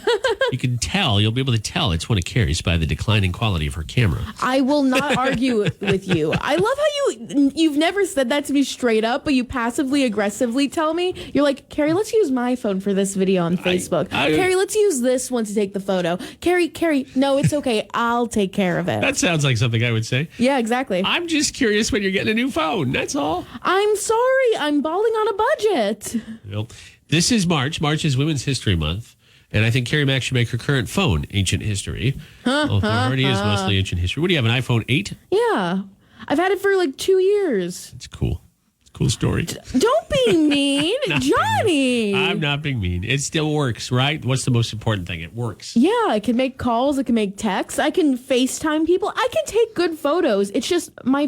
You can tell. You'll be able to tell it's one of Kerri's by the declining quality of her camera. I will not argue with you. I love how you've never said that to me straight up, but you passively aggressively tell me. You're like, Kerri, let's use my phone for this video on Facebook. Kerri, let's use this one to take the photo. Kerri, no, it's okay. I'll take care of it. That sounds like something I would say. Yeah, exactly. I'm just curious when you're getting a new phone. That's all. I'm sorry. I'm balling on a budget. Well, this is March. March is Women's History Month. And I think Kerri Mack should make her current phone ancient history. Although it already is mostly ancient history. What do you have, an iPhone 8? Yeah. I've had it for like 2 years. It's cool. It's a cool story. Don't be mean, Johnny. I'm not being mean. It still works, right? What's the most important thing? It works. Yeah, I can make calls. I can make texts. I can FaceTime people. I can take good photos. It's just my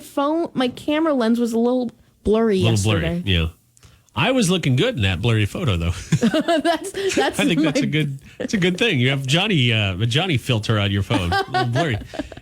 camera lens was a little blurry yesterday. Blurry, yeah. I was looking good in that blurry photo, though. that's I think that's a good thing. You have a Johnny filter on your phone. A little blurry.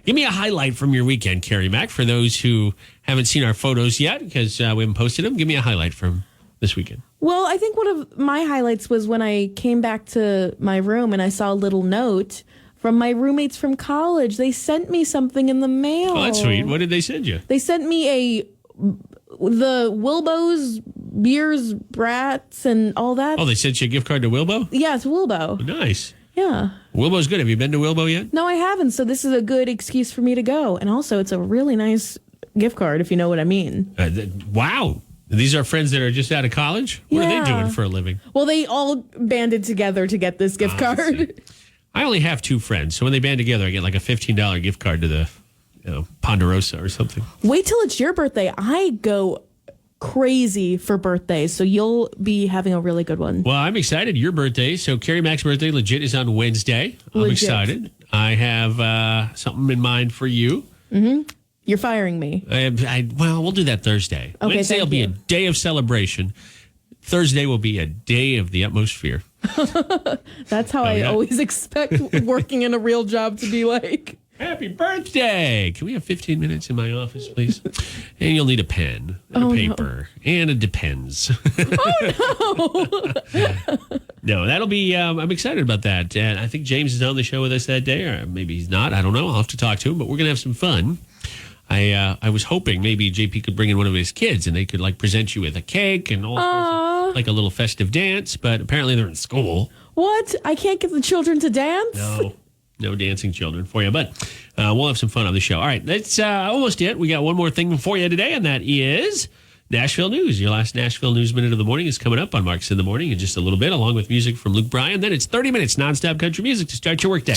Give me a highlight from your weekend, Kerri Mack, for those who haven't seen our photos yet, because we haven't posted them. Give me a highlight from this weekend. Well, I think one of my highlights was when I came back to my room and I saw a little note from my roommates from college. They sent me something in the mail. Oh, that's sweet. What did they send you? They sent me the Wilbo's beers, brats, and all that. Oh, they sent you a gift card to Wilbo? Yeah, it's Wilbo. Nice. Yeah. Wilbo's good. Have you been to Wilbo yet? No, I haven't. So this is a good excuse for me to go. And also, it's a really nice gift card, if you know what I mean. Wow. These are friends that are just out of college? What are they doing for a living? Well, they all banded together to get this gift card. I only have 2 friends. So when they band together, I get like a $15 gift card to the Ponderosa or something. Wait till it's your birthday. I go crazy for birthdays, so you'll be having a really good one. Well, I'm excited. Your birthday. So Kerri Mack's birthday legit is on Wednesday. I'm excited. I have something in mind for you. Mm-hmm. You're firing me. Well, we'll do that Thursday. Okay, Wednesday will be a day of celebration. Thursday will be a day of the utmost fear. That's how I always expect working in a real job to be like. Happy birthday! Can we have 15 minutes in my office, please? And you'll need a pen, and a paper, and a Depends. Oh, no. No, that'll be, I'm excited about that. And I think James is on the show with us that day, or maybe he's not. I don't know. I'll have to talk to him, but we're going to have some fun. I was hoping maybe JP could bring in one of his kids, and they could, like, present you with a cake and all sorts of, like a little festive dance, but apparently they're in school. What? I can't get the children to dance? No dancing children for you, but we'll have some fun on the show. All right, that's almost it. We got one more thing for you today, and that is Nashville News. Your last Nashville News Minute of the Morning is coming up on Marks in the Morning in just a little bit, along with music from Luke Bryan. Then it's 30 minutes nonstop country music to start your workday.